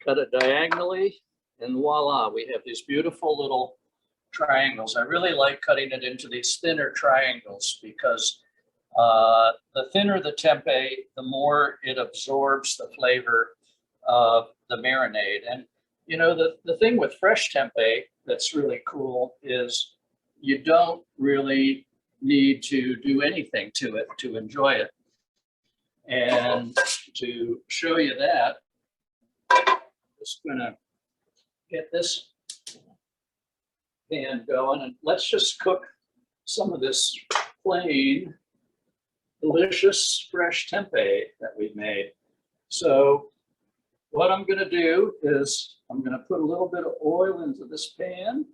cut it diagonally, and voila, we have these beautiful little triangles. I really like cutting it into these thinner triangles because the thinner the tempeh, the more it absorbs the flavor of the marinade. And you know, the thing with fresh tempeh that's really cool is you don't really need to do anything to it to enjoy it. And to show you that, I'm just gonna get this pan going, and let's just cook some of this plain, delicious, fresh tempeh that we've made. So what I'm gonna do is I'm gonna put a little bit of oil into this pan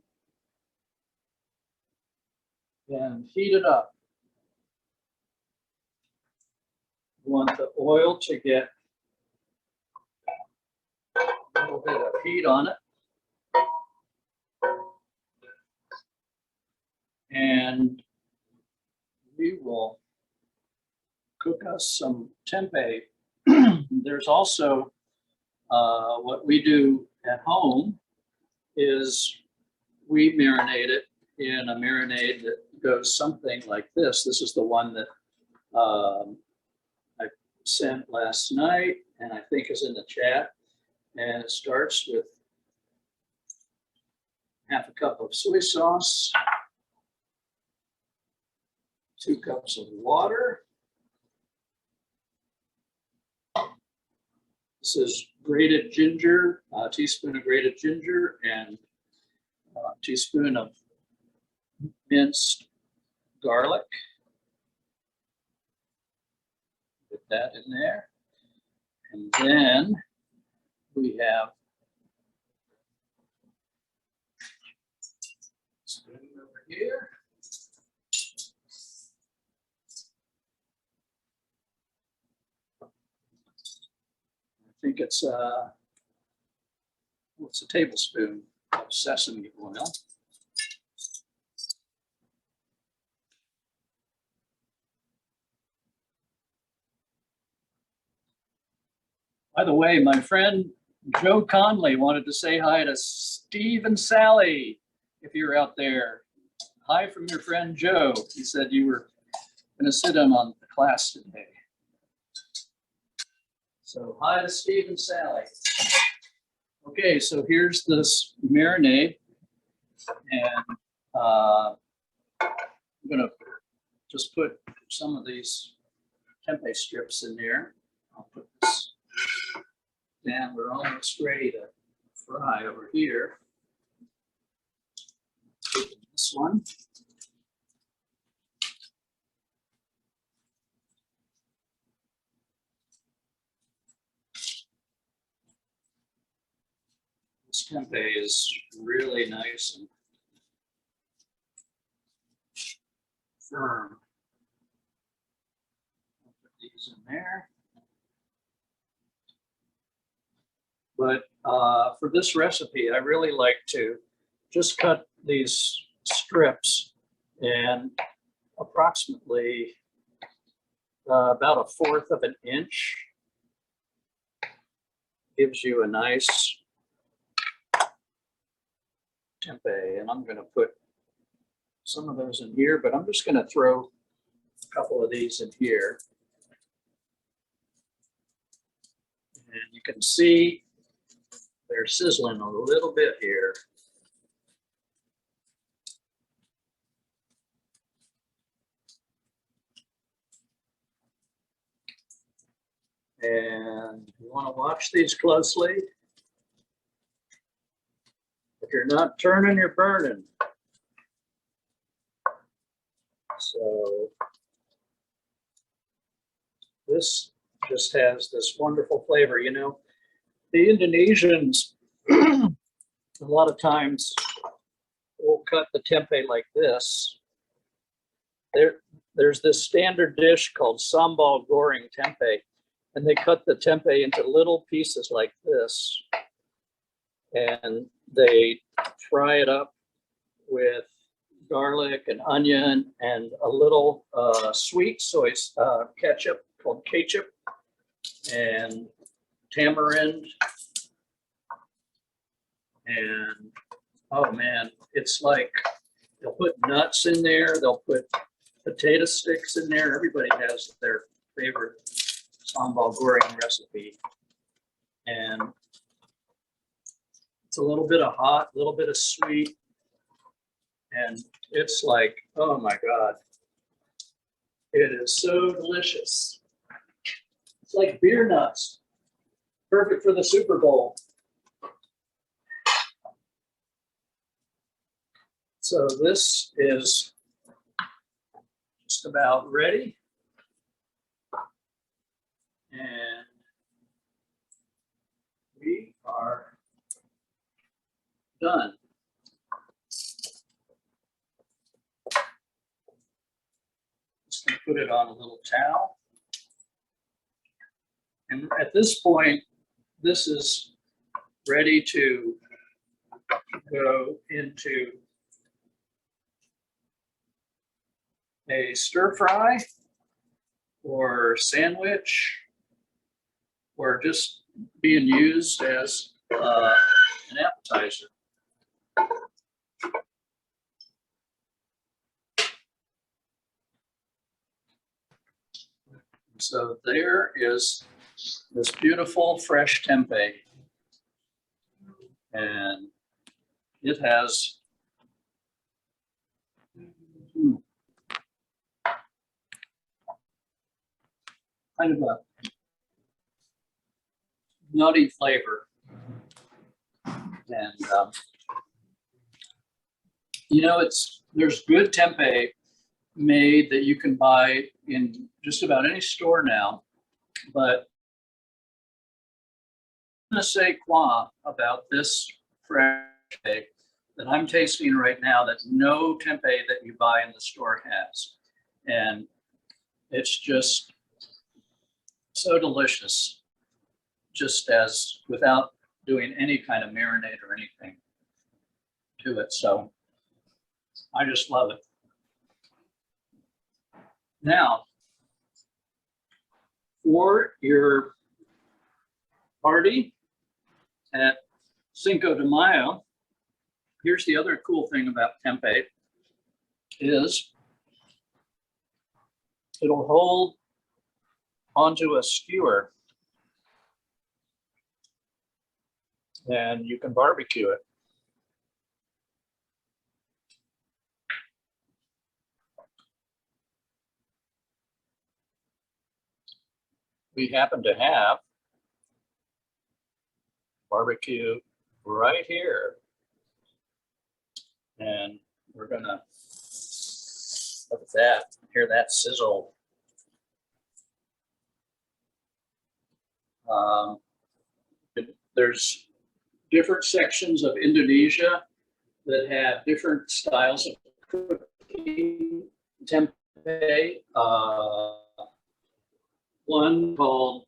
and heat it up. You want the oil to get a little bit of heat on it. And we will cook us some tempeh. There's also what we do at home is we marinate it in a marinade that goes something like this. This is the one that I sent last night and I think is in the chat. And it starts with half a cup of soy sauce, 2 cups of water. This is grated ginger, a teaspoon of grated ginger, and a teaspoon of minced garlic. Put that in there. And then we have spoon over here. I think it's a tablespoon of sesame oil. By the way, my friend Joe Conley wanted to say hi to Steve and Sally, if you're out there. Hi from your friend Joe. He said you were going to sit in on the class today. So hi to Steve and Sally. Okay, so here's this marinade. And I'm going to just put some of these tempeh strips in there. I'll put this down. We're almost ready to fry over here. This one. This tempeh is really nice and firm. I'll put these in there. But for this recipe, I really like to just cut these strips and approximately about 1/4 of an inch gives you a nice tempeh. And I'm going to put some of those in here, but I'm just going to throw a couple of these in here. And you can see they're sizzling a little bit here. And you want to watch these closely. If you're not turning, you're burning. So this just has this wonderful flavor. You know, the Indonesians a lot of times will cut the tempeh like this. There's this standard dish called sambal goreng tempeh, and they cut the tempeh into little pieces like this, and they fry it up with garlic and onion and a little sweet soy ketchup called ketchup and tamarind. And oh man, it's like they'll put nuts in there, they'll put potato sticks in there. Everybody has their favorite sambal goreng recipe. And it's a little bit of hot, a little bit of sweet. And it's like, oh my God, it is so delicious. It's like beer nuts, perfect for the Super Bowl. So this is just about ready. And we are done. Just going to put it on a little towel. And at this point, this is ready to go into a stir fry or sandwich, or just being used as an appetizer. So there is this beautiful fresh tempeh, and it has kind of a nutty flavor. And you know, there's good tempeh made that you can buy in just about any store now, but I'm going to say quoi about this fresh tempeh that I'm tasting right now that no tempeh that you buy in the store has. And it's just so delicious, just as without doing any kind of marinade or anything to it. So I just love it. Now, for your party at Cinco de Mayo, here's the other cool thing about tempeh is it'll hold onto a skewer and you can barbecue it. We happen to have barbecue right here. And we're gonna, look at that, hear that sizzle. There's different sections of Indonesia that have different styles of cooking tempeh. One called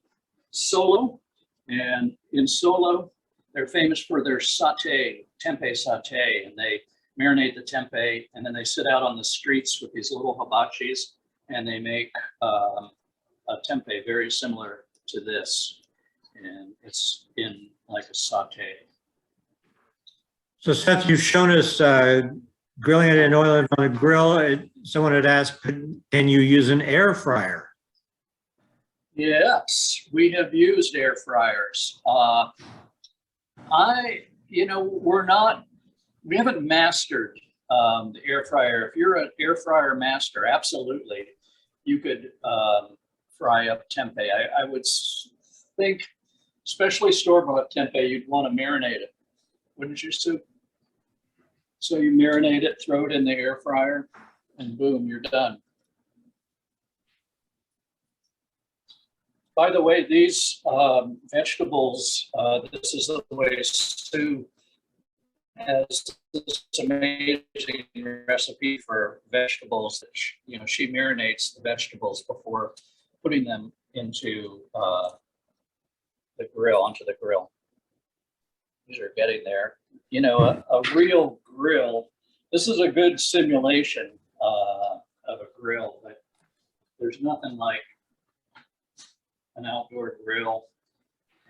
Solo, and in Solo, they're famous for their satay, tempeh satay, and they marinate the tempeh, and then they sit out on the streets with these little hibachis, and they make a tempeh very similar to this, and it's in like a satay. So Seth, you've shown us grilling it in oil on a grill. Someone had asked, can you use an air fryer? Yes, we have used air fryers. We haven't mastered the air fryer. If you're an air fryer master, absolutely, you could fry up tempeh. I would think, especially store-bought tempeh, you'd want to marinate it, wouldn't you, Sue? So you marinate it, throw it in the air fryer, and boom, you're done. By the way, these vegetables, this is the way Sue has this amazing recipe for vegetables that she marinates the vegetables before putting them into the grill, onto the grill. These are getting there. A real grill This is a good simulation of a grill, but there's nothing like an outdoor grill.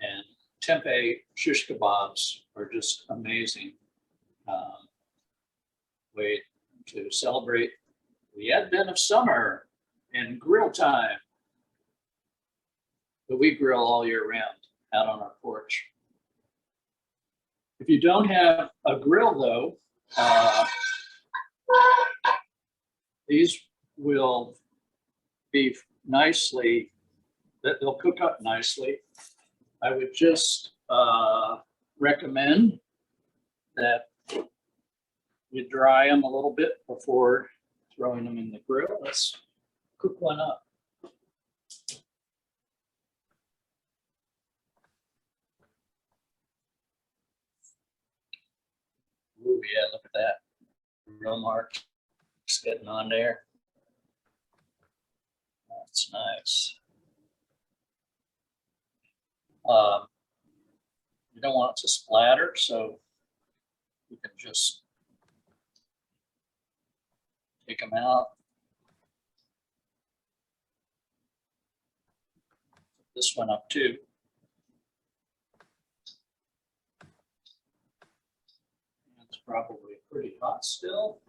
And tempeh shish kebabs are just amazing way to celebrate the advent of summer and grill time. But we grill all year round out on our porch. If you don't have a grill though, these will be nicely, they'll cook up nicely. I would just recommend that you dry them a little bit before throwing them in the grill. Let's cook one up. Ooh, yeah, look at that. Grill marks getting on there. That's nice. You don't want it to splatter, so you can just take them out. Put this one up too. It's probably pretty hot still.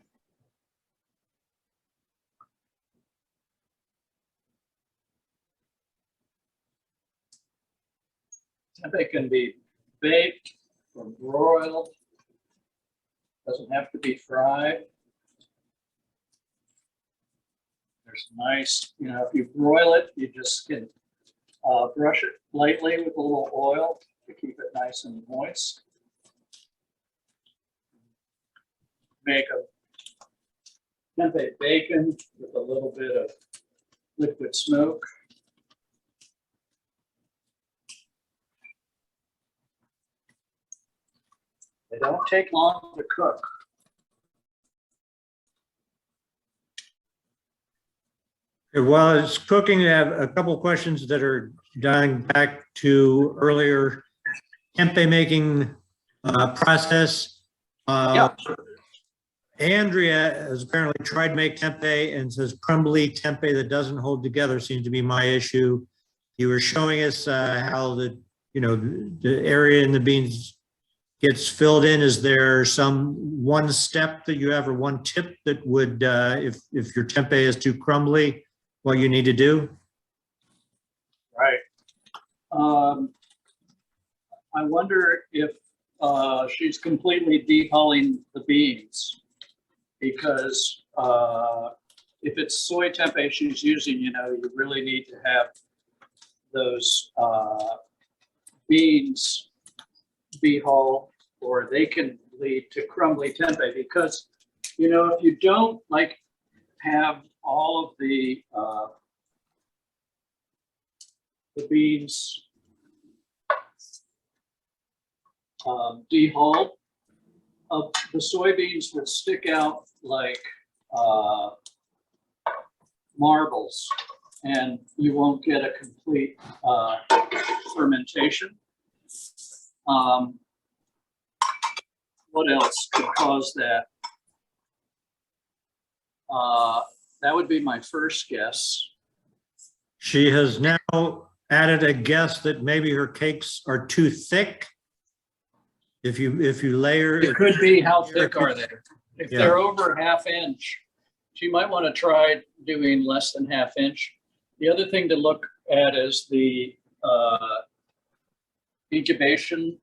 Tempeh can be baked or broiled. Doesn't have to be fried. There's nice, you know, if you broil it, you just can brush it lightly with a little oil to keep it nice and moist. Make a tempeh bacon with a little bit of liquid smoke. They don't take long to cook. While it's cooking, I have a couple of questions that are dying back to earlier tempeh making process. Yeah. Andrea has apparently tried to make tempeh and says crumbly tempeh that doesn't hold together seems to be my issue. You were showing us how the area in the beans gets filled in. Is there some one step that you have or one tip that would, if your tempeh is too crumbly, what you need to do? Right. I wonder if she's completely dehulling the beans, because if it's soy tempeh she's using, you really need to have those beans dehull, or they can lead to crumbly tempeh. Because if you don't have all of the beans dehulled, the soybeans will stick out like marbles, and you won't get a complete fermentation. What else could cause that? That would be my first guess. She has now added a guess that maybe her cakes are too thick. If you layer, it could be how thick are they? If Yeah. they're over ½ inch, she might want to try doing less than ½ inch. The other thing to look at is the incubation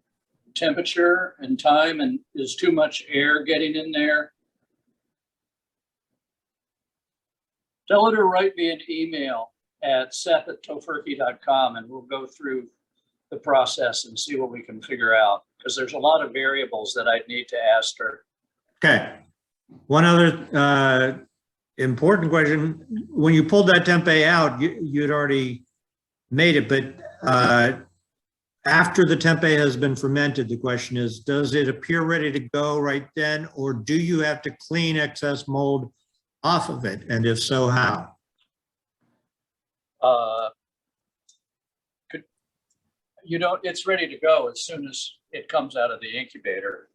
temperature and time, and is too much air getting in there. Tell her to write me an email at seth@tofurky.com, and we'll go through the process and see what we can figure out, because there's a lot of variables that I'd need to ask her. Okay. One other important question. When you pulled that tempeh out, you'd already made it, but after the tempeh has been fermented, the question is, does it appear ready to go right then, or do you have to clean excess mold off of it? And if so, how? It's ready to go as soon as it comes out of the incubator.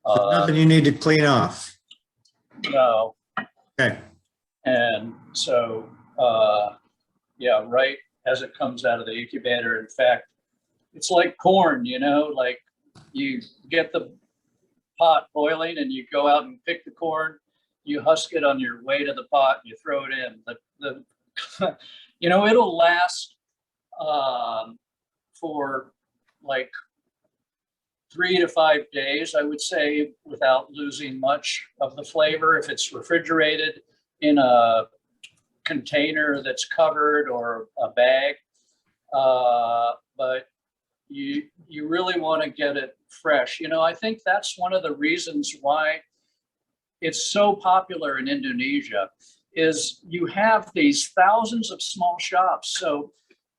So nothing you need to clean off. No. Okay, And so, yeah, right as it comes out of the incubator, in fact, it's like corn, you know, like you get the pot boiling and you go out and pick the corn, you husk it on your way to the pot, and you throw it in. The you know, it'll last for like 3 to 5 days, I would say, without losing much of the flavor. If it's refrigerated in a container that's covered or a bag, but you really want to get it fresh. You know, I think that's one of the reasons why it's so popular in Indonesia is you have these thousands of small shops. So,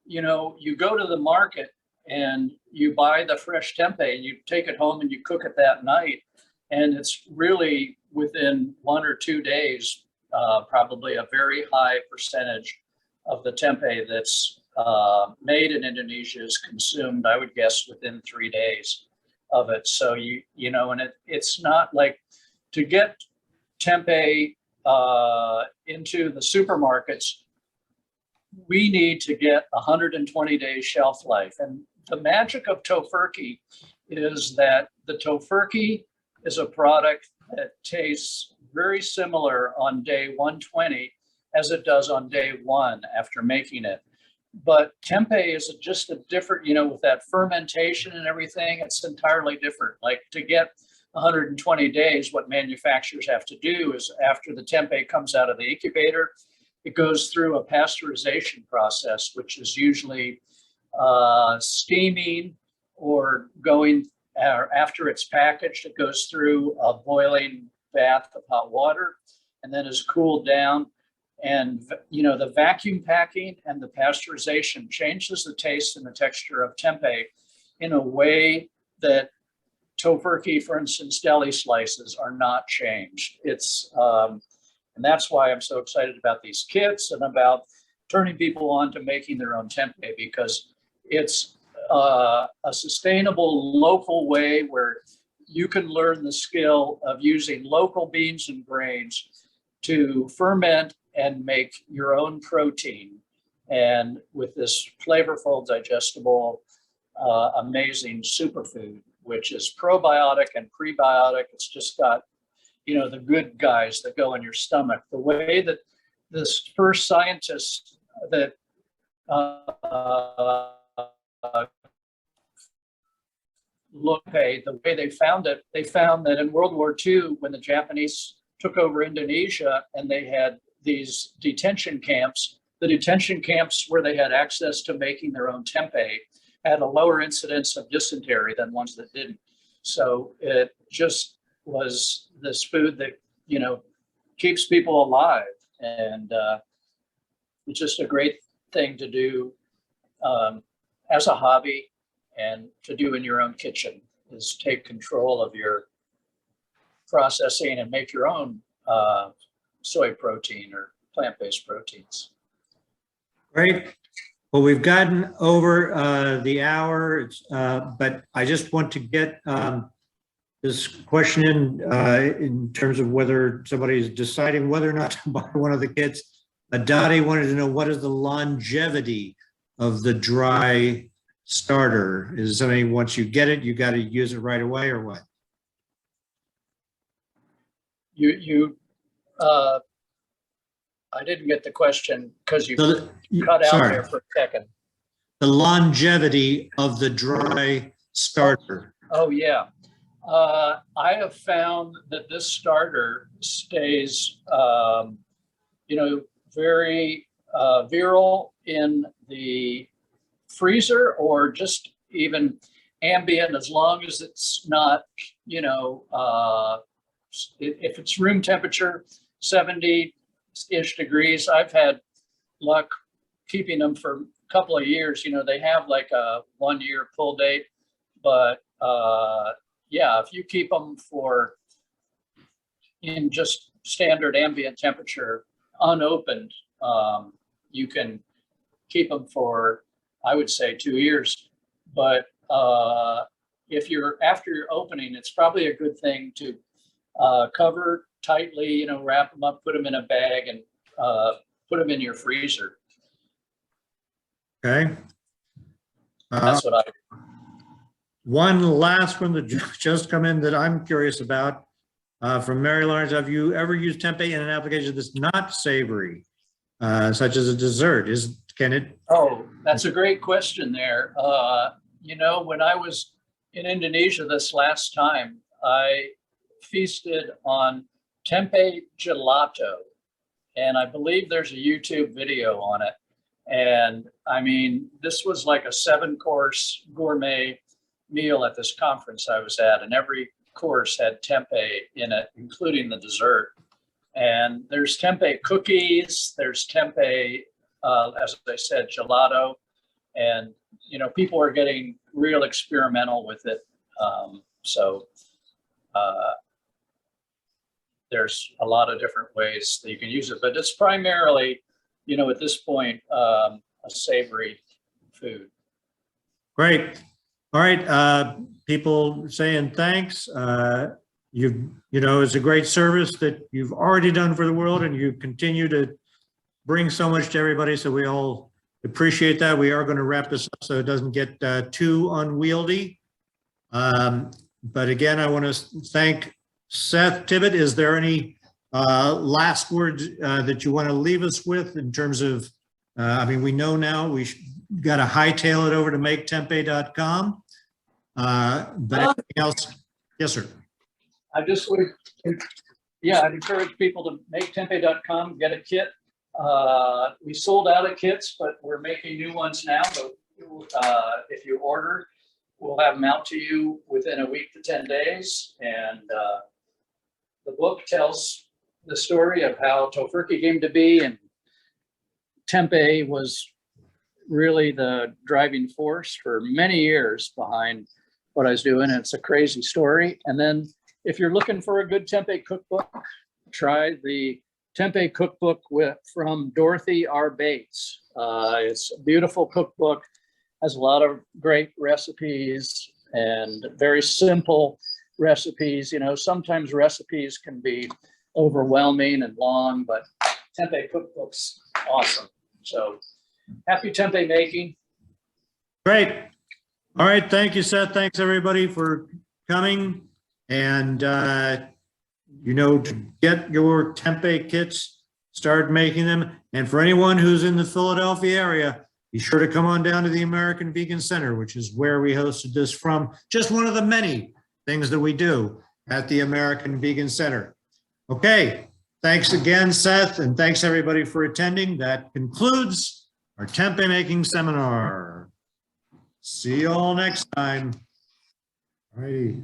you know, you go to the market and you buy the fresh tempeh, you take it home and you cook it that night. And it's really within 1 or 2 days, probably a very high percentage of the tempeh that's made in Indonesia is consumed, I would guess, within 3 days of it. So you know, and it's not like to get tempeh into the supermarkets, we need to get 120 days shelf life. And the magic of Tofurky is that the Tofurky is a product that tastes very similar on day 120 as it does on day 1 after making it. But tempeh is just a different, you know, with that fermentation and everything, it's entirely different. Like to get 120 days, what manufacturers have to do is after the tempeh comes out of the incubator, it goes through a pasteurization process, which is usually steaming or going, after it's packaged, it goes through a boiling bath of hot water and then is cooled down. And, you know, the vacuum packing and the pasteurization changes the taste and the texture of tempeh in a way that Tofurky, for instance, deli slices are not changed. It's, and that's why I'm so excited about these kits and about turning people on to making their own tempeh, because it's a sustainable local way where you can learn the skill of using local beans and grains to ferment and make your own protein. And with this flavorful, digestible, amazing superfood, which is probiotic and prebiotic. It's just got, you know, the good guys that go in your stomach. The way that this first scientist that the way they found it, they found that in World War II, when the Japanese took over Indonesia and they had these detention camps, the detention camps where they had access to making their own tempeh had a lower incidence of dysentery than ones that didn't. So it just was this food that, you know, keeps people alive. And it's just a great thing to do as a hobby and to do in your own kitchen, is take control of your processing and make your own soy protein or plant-based proteins. great. Well, we've gotten over the hour, but I just want to get this question in terms of whether somebody's deciding whether or not to buy one of the kits. Dottie wanted to know, what is the longevity of the dry starter? Is it something, once you get it, you got to use it right away, or what? I didn't get the question because you So cut out sorry. there for a second. The longevity of the dry starter. Oh, yeah. I have found that this starter stays, you know, very virile in the freezer or just even ambient, as long as it's not, you know, if it's room temperature, 70-ish degrees. I've had luck keeping them for a couple of years. You know, they have like a 1-year pull date, but yeah, if you keep them for in just standard ambient temperature, unopened, you can keep them for, I would say, 2 years. But if you're, after your opening, it's probably a good thing to cover tightly, you know, wrap them up, put them in a bag, and put them in your freezer. Okay. That's what I. One last one that just come in that I'm curious about from Mary Lawrence. Have you ever used tempeh in an application that's not savory, such as a dessert? Can it? Oh, that's a great question there. You know, when I was in Indonesia this last time, I feasted on tempeh gelato, and I believe there's a YouTube video on it. And I mean, this was like a 7-course gourmet meal at this conference I was at, and every course had tempeh in it, including the dessert. And there's tempeh cookies, there's tempeh, as I said, gelato, and you know, people are getting real experimental with it. There's a lot of different ways that you can use it, but it's primarily, you know, at this point, a savory food. Great. All right. People saying thanks. You know, it's a great service that you've already done for the world, and you continue to bring so much to everybody. So we all appreciate that. We are going to wrap this up so it doesn't get too unwieldy. But again, I want to thank Seth Tibbott. Is there any last words that you want to leave us with in terms of, I mean, we know now we got to hightail it over to maketempeh.com. But anything else? Yes, sir. I just would, yeah, I'd encourage people to maketempeh.com, get a kit. We sold out of kits, but we're making new ones now. But if you order, we'll have them out to you within a week to 10 days. And the book tells the story of how Tofurky came to be, and tempeh was really the driving force for many years behind what I was doing. And it's a crazy story. And then if you're looking for a good tempeh cookbook, try the Tempeh cookbook from Dorothy R. Bates. It's a beautiful cookbook, has a lot of great recipes and very simple recipes. You know, sometimes recipes can be overwhelming and long, but tempeh cookbook's awesome. So happy tempeh making. Great. All right. Thank you, Seth. Thanks everybody for coming. And you know, to get your tempeh kits, start making them. And for anyone who's in the Philadelphia area, be sure to come on down to the American Vegan Center, which is where we hosted this from. Just one of the many things that we do at the American Vegan Center. Okay. Thanks again, Seth, and thanks everybody for attending. That concludes our tempeh making seminar. See you all next time. All righty.